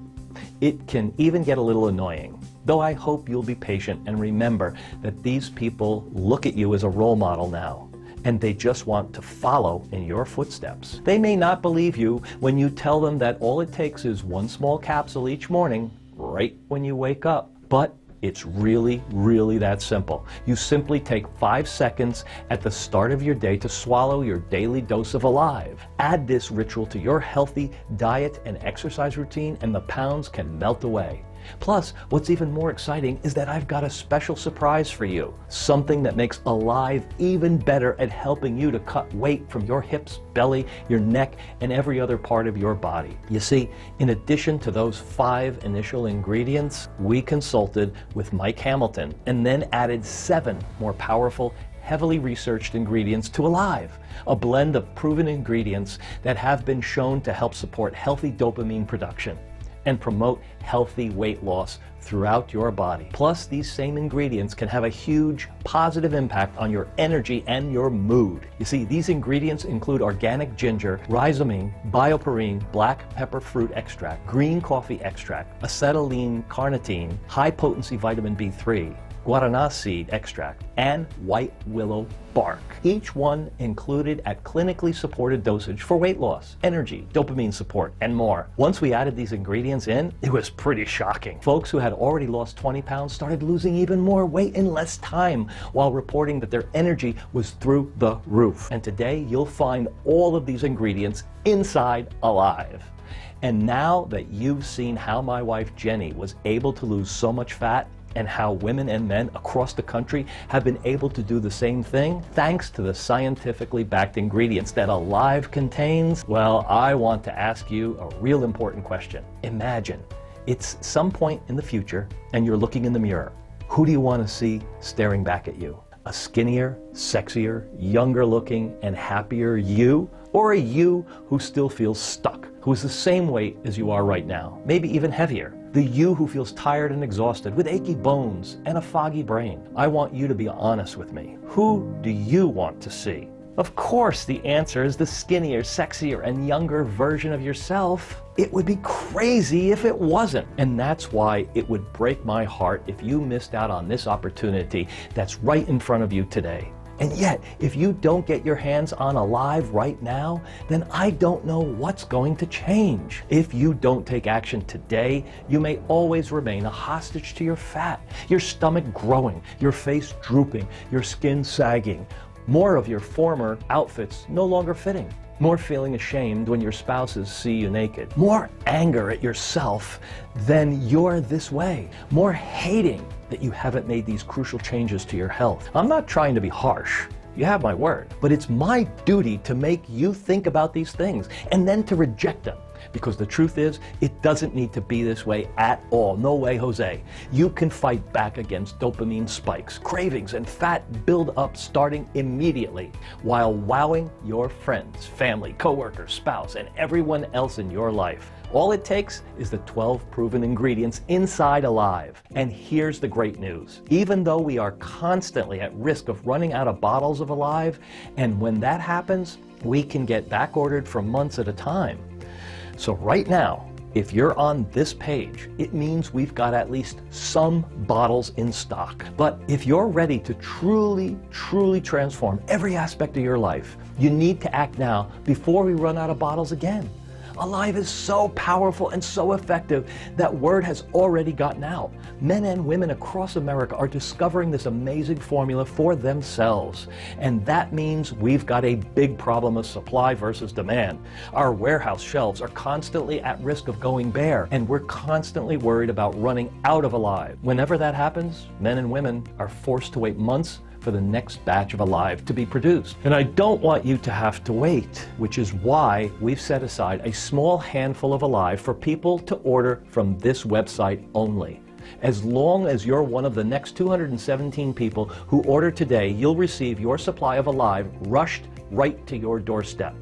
it can even get a little annoying. Though I hope you'll be patient and remember that these people look at you as a role model now, and they just want to follow in your footsteps. They may not believe you when you tell them that all it takes is one small capsule each morning, right when you wake up. But it's really, really that simple. You simply take 5 seconds at the start of your day to swallow your daily dose of ALIVE. Add this ritual to your healthy diet and exercise routine, and the pounds can melt away. Plus, what's even more exciting is that I've got a special surprise for you. Something that makes Alive even better at helping you to cut weight from your hips, belly, your neck, and every other part of your body. You see, in addition to those 5 initial ingredients, we consulted with Mike Hamilton and then added 7 more powerful, heavily researched ingredients to Alive, a blend of proven ingredients that have been shown to help support healthy dopamine production and promote healthy weight loss throughout your body. Plus, these same ingredients can have a huge positive impact on your energy and your mood. You see, these ingredients include organic ginger, rhizomine, bioperine, black pepper fruit extract, green coffee extract, acetylene carnitine, high-potency vitamin B3, guarana seed extract, and white willow bark. Each one included at clinically supported dosage for weight loss, energy, dopamine support, and more. Once we added these ingredients in, it was pretty shocking. Folks who had already lost 20 pounds started losing even more weight in less time while reporting that their energy was through the roof. And today you'll find all of these ingredients inside Alive. And now that you've seen how my wife Jenny was able to lose so much fat, and how women and men across the country have been able to do the same thing thanks to the scientifically backed ingredients that Alive contains, well, I want to ask you a real important question. Imagine it's some point in the future and you're looking in the mirror. Who do you want to see staring back at you? A skinnier, sexier, younger looking, and happier you? Or a you who still feels stuck, who is the same weight as you are right now, maybe even heavier? The you who feels tired and exhausted with achy bones and a foggy brain. I want you to be honest with me. Who do you want to see? Of course, the answer is the skinnier, sexier, and younger version of yourself. It would be crazy if it wasn't. And that's why it would break my heart if you missed out on this opportunity that's right in front of you today. And yet, if you don't get your hands on Alive right now, then I don't know what's going to change. If you don't take action today, you may always remain a hostage to your fat, your stomach growing, your face drooping, your skin sagging, more of your former outfits no longer fitting, more feeling ashamed when your spouses see you naked, more anger at yourself than you're this way, more hating that you haven't made these crucial changes to your health. I'm not trying to be harsh. You have my word. But it's my duty to make you think about these things and then to reject them. Because the truth is, it doesn't need to be this way at all. No way, Jose. You can fight back against dopamine spikes, cravings, and fat build-up starting immediately while wowing your friends, family, coworkers, spouse, and everyone else in your life. All it takes is the 12 proven ingredients inside Alive. And here's the great news. Even though we are constantly at risk of running out of bottles of Alive, and when that happens, we can get back ordered for months at a time. So right now, if you're on this page, it means we've got at least some bottles in stock. But if you're ready to truly transform every aspect of your life, you need to act now before we run out of bottles again. Alive is so powerful and so effective that word has already gotten out. Men and women across America are discovering this amazing formula for themselves. And that means we've got a big problem of supply versus demand. Our warehouse shelves are constantly at risk of going bare, and we're constantly worried about running out of Alive. Whenever that happens, men and women are forced to wait months for the next batch of Alive to be produced. And I don't want you to have to wait, which is why we've set aside a small handful of Alive for people to order from this website only. As long as you're one of the next 217 people who order today, you'll receive your supply of Alive rushed right to your doorstep.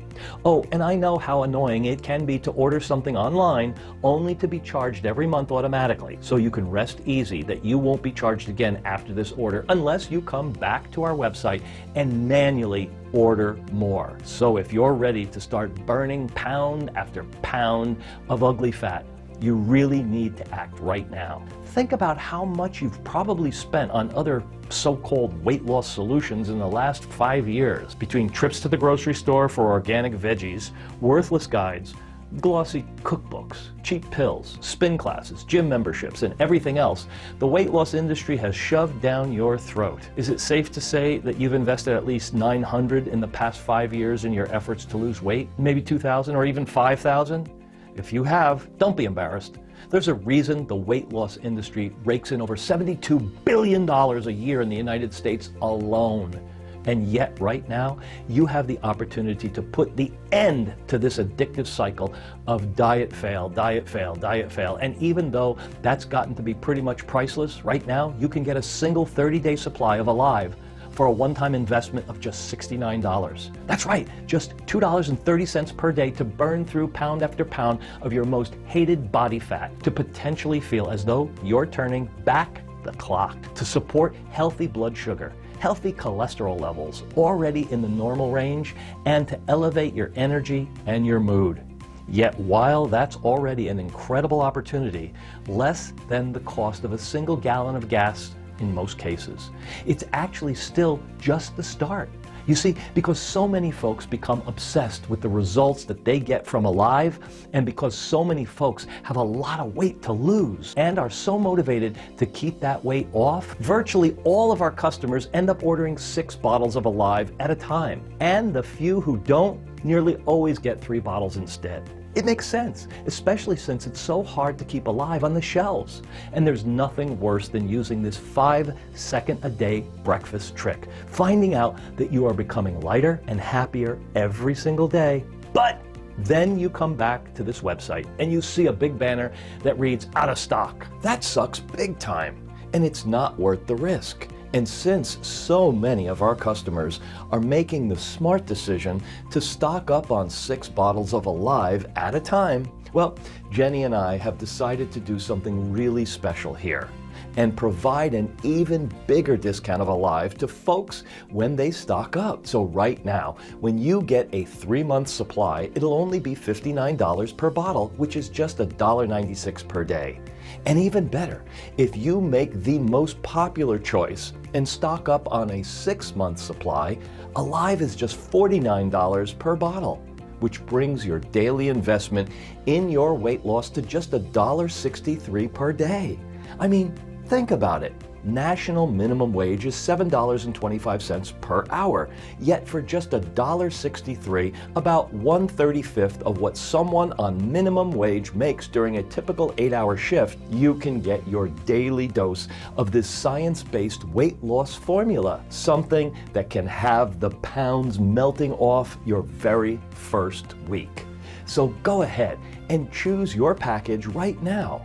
Oh, and I know how annoying it can be to order something online only to be charged every month automatically. So you can rest easy that you won't be charged again after this order unless you come back to our website and manually order more. So if you're ready to start burning pound after pound of ugly fat, you really need to act right now. Think about how much you've probably spent on other so-called weight loss solutions in the last 5 years, between trips to the grocery store for organic veggies, worthless guides, glossy cookbooks, cheap pills, spin classes, gym memberships, and everything else the weight loss industry has shoved down your throat. Is it safe to say that you've invested at least $900 in the past 5 years in your efforts to lose weight? Maybe $2,000 or even $5,000? If you have, don't be embarrassed. There's a reason the weight loss industry rakes in over $72 billion a year in the United States alone. And yet, right now, you have the opportunity to put the end to this addictive cycle of diet fail, diet fail, diet fail. And even though that's gotten to be pretty much priceless, right now, you can get a single 30-day supply of ALIVE for a one-time investment of just $69. That's right, just $2.30 per day to burn through pound after pound of your most hated body fat, to potentially feel as though you're turning back the clock, to support healthy blood sugar, healthy cholesterol levels already in the normal range, and to elevate your energy and your mood. Yet while that's already an incredible opportunity, less than the cost of a single gallon of gas in most cases, it's actually still just the start. You see, because so many folks become obsessed with the results that they get from ALIVE, and because so many folks have a lot of weight to lose and are so motivated to keep that weight off, virtually all of our customers end up ordering 6 bottles of ALIVE at a time. And the few who don't nearly always get 3 bottles instead. It makes sense, especially since it's so hard to keep ALIVE on the shelves. And there's nothing worse than using this 5-second-a-day breakfast trick, finding out that you are becoming lighter and happier every single day. But then you come back to this website and you see a big banner that reads "out of stock." That sucks big time, and it's not worth the risk. And since so many of our customers are making the smart decision to stock up on 6 bottles of ALIVE at a time, well, Jenny and I have decided to do something really special here and provide an even bigger discount of ALIVE to folks when they stock up. So right now, when you get a 3-month supply, it'll only be $59 per bottle, which is just $1.96 per day. And even better, if you make the most popular choice and stock up on a 6-month supply, ALIVE is just $49 per bottle, which brings your daily investment in your weight loss to just $1.63 per day. I mean, think about it. National minimum wage is $7.25 per hour, yet for just $1.63, about 1/35 of what someone on minimum wage makes during a typical 8-hour shift, you can get your daily dose of this science-based weight loss formula, something that can have the pounds melting off your very first week. So go ahead and choose your package right now.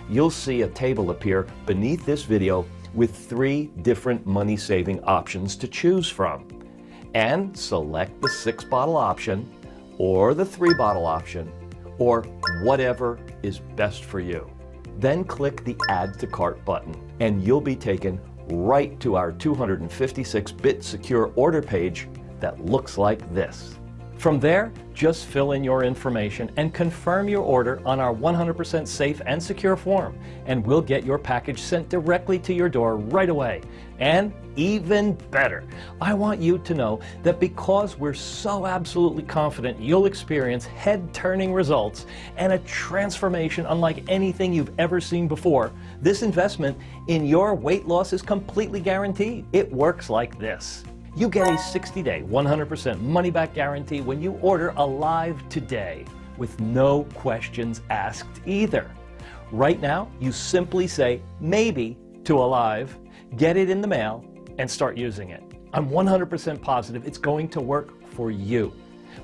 You'll see a table appear beneath this video with 3 different money-saving options to choose from. And select the 6-bottle option, or the 3-bottle option, or whatever is best for you. Then click the Add to Cart button, and you'll be taken right to our 256-bit secure order page that looks like this. From there, just fill in your information and confirm your order on our 100% safe and secure form, and we'll get your package sent directly to your door right away. And even better, I want you to know that because we're so absolutely confident you'll experience head-turning results and a transformation unlike anything you've ever seen before, this investment in your weight loss is completely guaranteed. It works like this. You get a 60-day, 100% money-back guarantee when you order ALIVE today, with no questions asked either. Right now, you simply say maybe to ALIVE, get it in the mail, and start using it. I'm 100% positive it's going to work for you.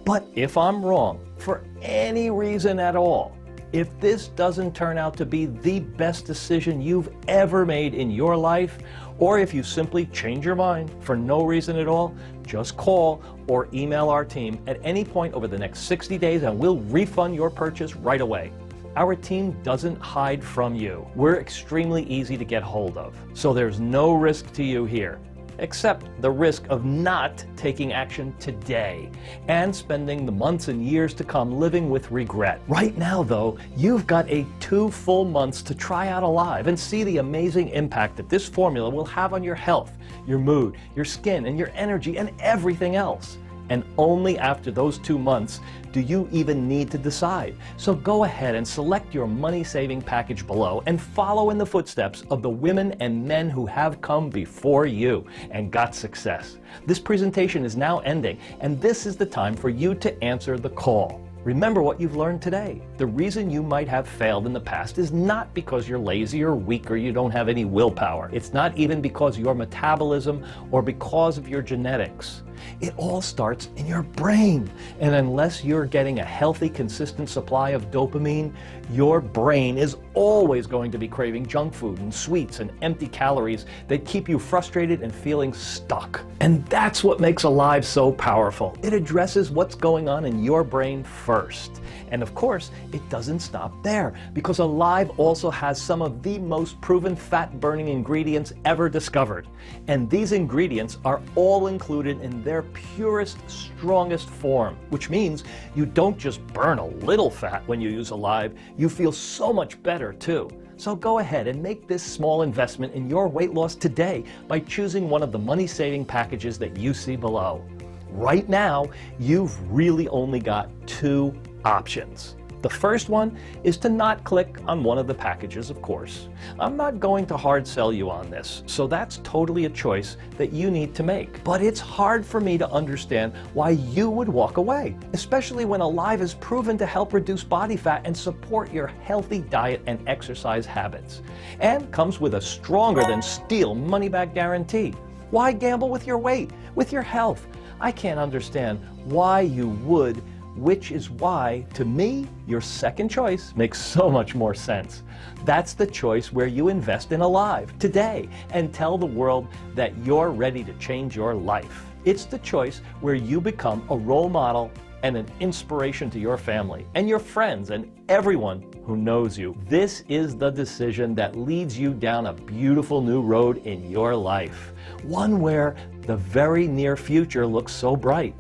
But if I'm wrong, for any reason at all, if this doesn't turn out to be the best decision you've ever made in your life, or if you simply change your mind for no reason at all, just call or email our team at any point over the next 60 days and we'll refund your purchase right away. Our team doesn't hide from you. We're extremely easy to get hold of, so there's no risk to you here, except the risk of not taking action today and spending the months and years to come living with regret. Right now, though, you've got 2 full months to try out ALIVE and see the amazing impact that this formula will have on your health, your mood, your skin, and your energy, and everything else. And only after those 2 months do you even need to decide. So go ahead and select your money-saving package below and follow in the footsteps of the women and men who have come before you and got success. This presentation is now ending, and this is the time for you to answer the call. Remember what you've learned today. The reason you might have failed in the past is not because you're lazy or weak or you don't have any willpower. It's not even because of your metabolism or because of your genetics. It all starts in your brain. And unless you're getting a healthy, consistent supply of dopamine, your brain is always going to be craving junk food and sweets and empty calories that keep you frustrated and feeling stuck. And that's what makes ALIVE so powerful. It addresses what's going on in your brain first. And of course, it doesn't stop there, because ALIVE also has some of the most proven fat-burning ingredients ever discovered. And these ingredients are all included in their purest, strongest form, which means you don't just burn a little fat when you use ALIVE, you feel so much better too. So go ahead and make this small investment in your weight loss today by choosing one of the money-saving packages that you see below. Right now, you've really only got two options. The first one is to not click on one of the packages, of course. I'm not going to hard sell you on this, so that's totally a choice that you need to make. But it's hard for me to understand why you would walk away, especially when ALIVE is proven to help reduce body fat and support your healthy diet and exercise habits, and comes with a stronger than steel money-back guarantee. Why gamble with your weight, with your health? I can't understand why you would, which is why, to me, your second choice makes so much more sense. That's the choice where you invest in ALIVE today and tell the world that you're ready to change your life. It's the choice where you become a role model and an inspiration to your family and your friends and everyone who knows you. This is the decision that leads you down a beautiful new road in your life, one where the very near future looks so bright.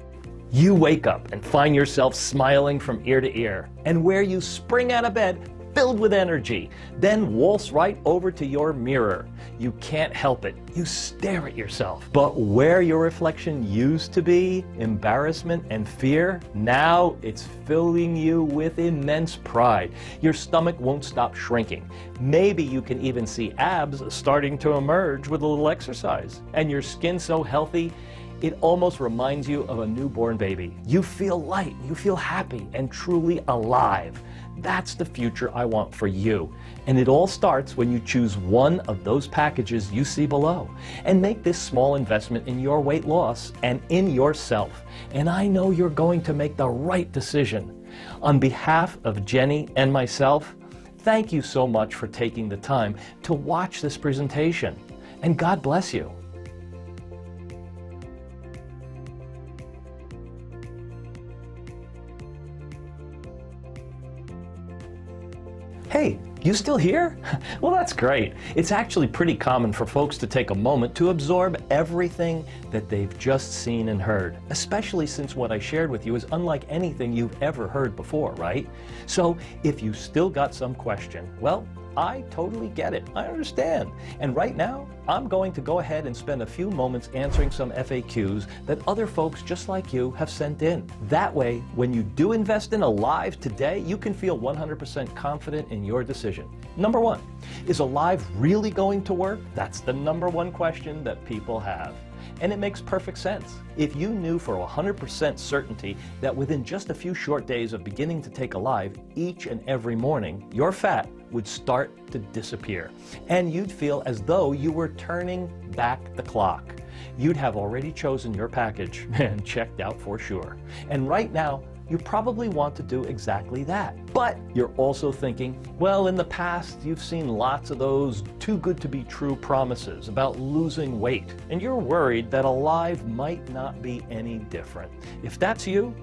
You wake up and find yourself smiling from ear to ear, and where you spring out of bed filled with energy, then waltz right over to your mirror. You can't help it. You stare at yourself. But where your reflection used to be embarrassment and fear, now it's filling you with immense pride. Your stomach won't stop shrinking. Maybe you can even see abs starting to emerge with a little exercise. And your skin so healthy, it almost reminds you of a newborn baby. You feel light, you feel happy, and truly alive. That's the future I want for you. And it all starts when you choose one of those packages you see below and make this small investment in your weight loss and in yourself. And I know you're going to make the right decision. On behalf of Jenny and myself, thank you so much for taking the time to watch this presentation. And God bless you. Hey, you still here? Well, that's great. It's actually pretty common for folks to take a moment to absorb everything that they've just seen and heard, especially since what I shared with you is unlike anything you've ever heard before, right? So if you still got some question, well, I totally get it. I understand. And right now, I'm going to go ahead and spend a few moments answering some FAQs that other folks just like you have sent in. That way, when you do invest in ALIVE today, you can feel 100% confident in your decision. Number one, is ALIVE really going to work? That's the number one question that people have. And it makes perfect sense. If you knew for 100% certainty that within just a few short days of beginning to take ALIVE each and every morning, your fat would start to disappear. And you'd feel as though you were turning back the clock. You'd have already chosen your package and checked out for sure. And right now, you probably want to do exactly that. But you're also thinking, well, in the past, you've seen lots of those too good to be true promises about losing weight, and you're worried that ALIVE might not be any different. If that's you,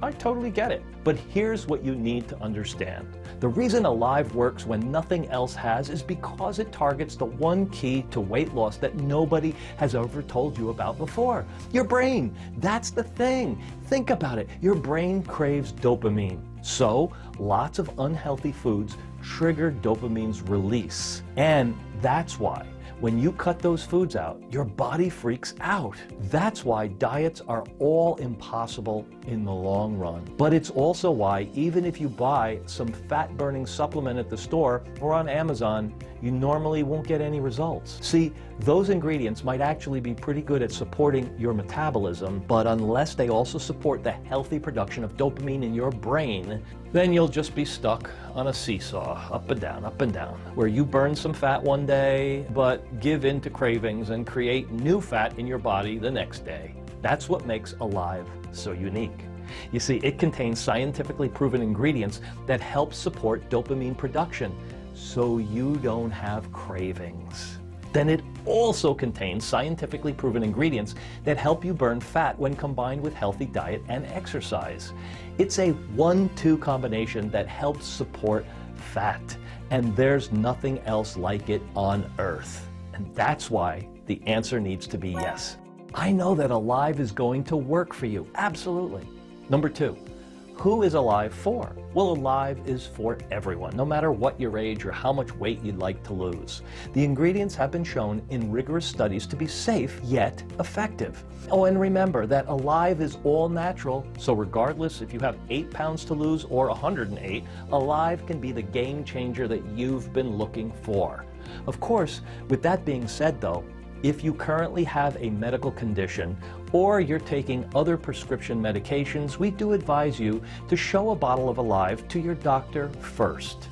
I totally get it. But here's what you need to understand. The reason ALIVE works when nothing else has is because it targets the one key to weight loss that nobody has ever told you about before. Your brain. That's the thing. Think about it. Your brain craves dopamine. So, lots of unhealthy foods trigger dopamine's release. And that's why when you cut those foods out, your body freaks out. That's why diets are all impossible in the long run. But it's also why even if you buy some fat-burning supplement at the store or on Amazon, you normally won't get any results. See, those ingredients might actually be pretty good at supporting your metabolism, but unless they also support the healthy production of dopamine in your brain, then you'll just be stuck on a seesaw, up and down, where you burn some fat one day, but give in to cravings and create new fat in your body the next day. That's what makes Alive so unique. You see, it contains scientifically proven ingredients that help support dopamine production, so you don't have cravings. Then it also contains scientifically proven ingredients that help you burn fat when combined with healthy diet and exercise. It's a 1-2 combination that helps support fat, and there's nothing else like it on earth. And that's why the answer needs to be yes. I know that Alive is going to work for you, absolutely. Number 2, who is Alive for? Well, Alive is for everyone, no matter what your age or how much weight you'd like to lose. The ingredients have been shown in rigorous studies to be safe yet effective. Oh, and remember that Alive is all natural, so regardless if you have 8 pounds to lose or 108, Alive can be the game changer that you've been looking for. Of course, with that being said though, if you currently have a medical condition or you're taking other prescription medications, we do advise you to show a bottle of Alive to your doctor first.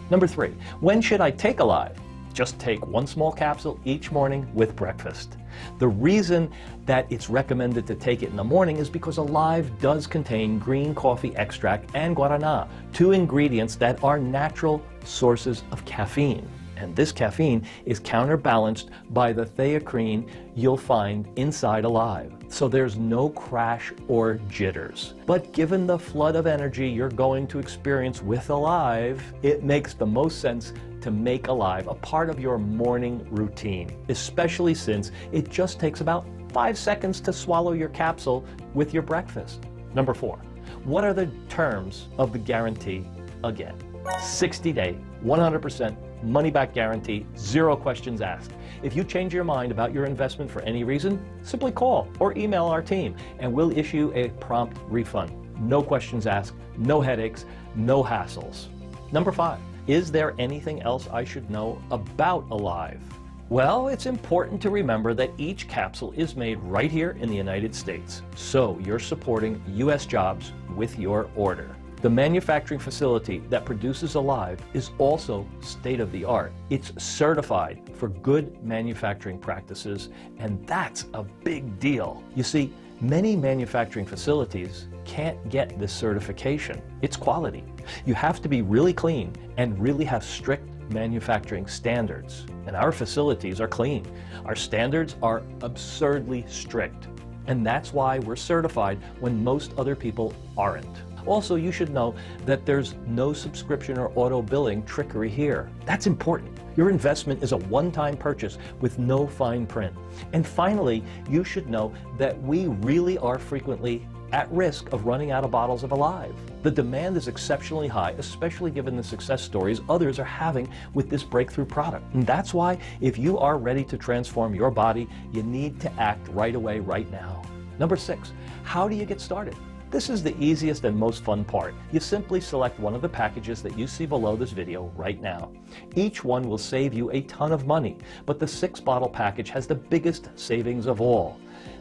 Number 3, when should I take Alive? Just take 1 small capsule each morning with breakfast. The reason that it's recommended to take it in the morning is because Alive does contain green coffee extract and guarana, 2 ingredients that are natural sources of caffeine. And this caffeine is counterbalanced by the theacrine you'll find inside Alive. So there's no crash or jitters. But given the flood of energy you're going to experience with Alive, it makes the most sense to make Alive a part of your morning routine, especially since it just takes about 5 seconds to swallow your capsule with your breakfast. Number 4, what are the terms of the guarantee again? 60-day, 100% money-back guarantee, 0 questions asked. If you change your mind about your investment for any reason, simply call or email our team and we'll issue a prompt refund. No questions asked, no headaches, no hassles. Number 5, is there anything else I should know about Alive? Well, it's important to remember that each capsule is made right here in the United States, so you're supporting U.S. jobs with your order. The manufacturing facility that produces Alive is also state-of-the-art. It's certified for good manufacturing practices, and that's a big deal. You see, many manufacturing facilities can't get this certification. It's quality. You have to be really clean and really have strict manufacturing standards. And our facilities are clean. Our standards are absurdly strict. And that's why we're certified when most other people aren't. Also, you should know that there's no subscription or auto billing trickery here. That's important. Your investment is a one-time purchase with no fine print. And finally, you should know that we really are frequently at risk of running out of bottles of Alive. The demand is exceptionally high, especially given the success stories others are having with this breakthrough product. And that's why, if you are ready to transform your body, you need to act right away, right now. Number 6, how do you get started? This is the easiest and most fun part. You simply select one of the packages that you see below this video right now. Each one will save you a ton of money, but the 6-bottle package has the biggest savings of all.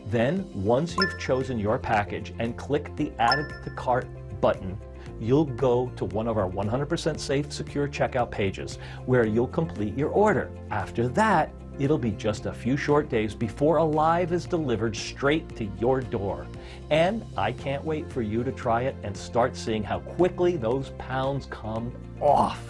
Then, once you've chosen your package and click the Add to Cart button, you'll go to one of our 100% safe, secure checkout pages where you'll complete your order. After that, it'll be just a few short days before Alive is delivered straight to your door. And I can't wait for you to try it and start seeing how quickly those pounds come off.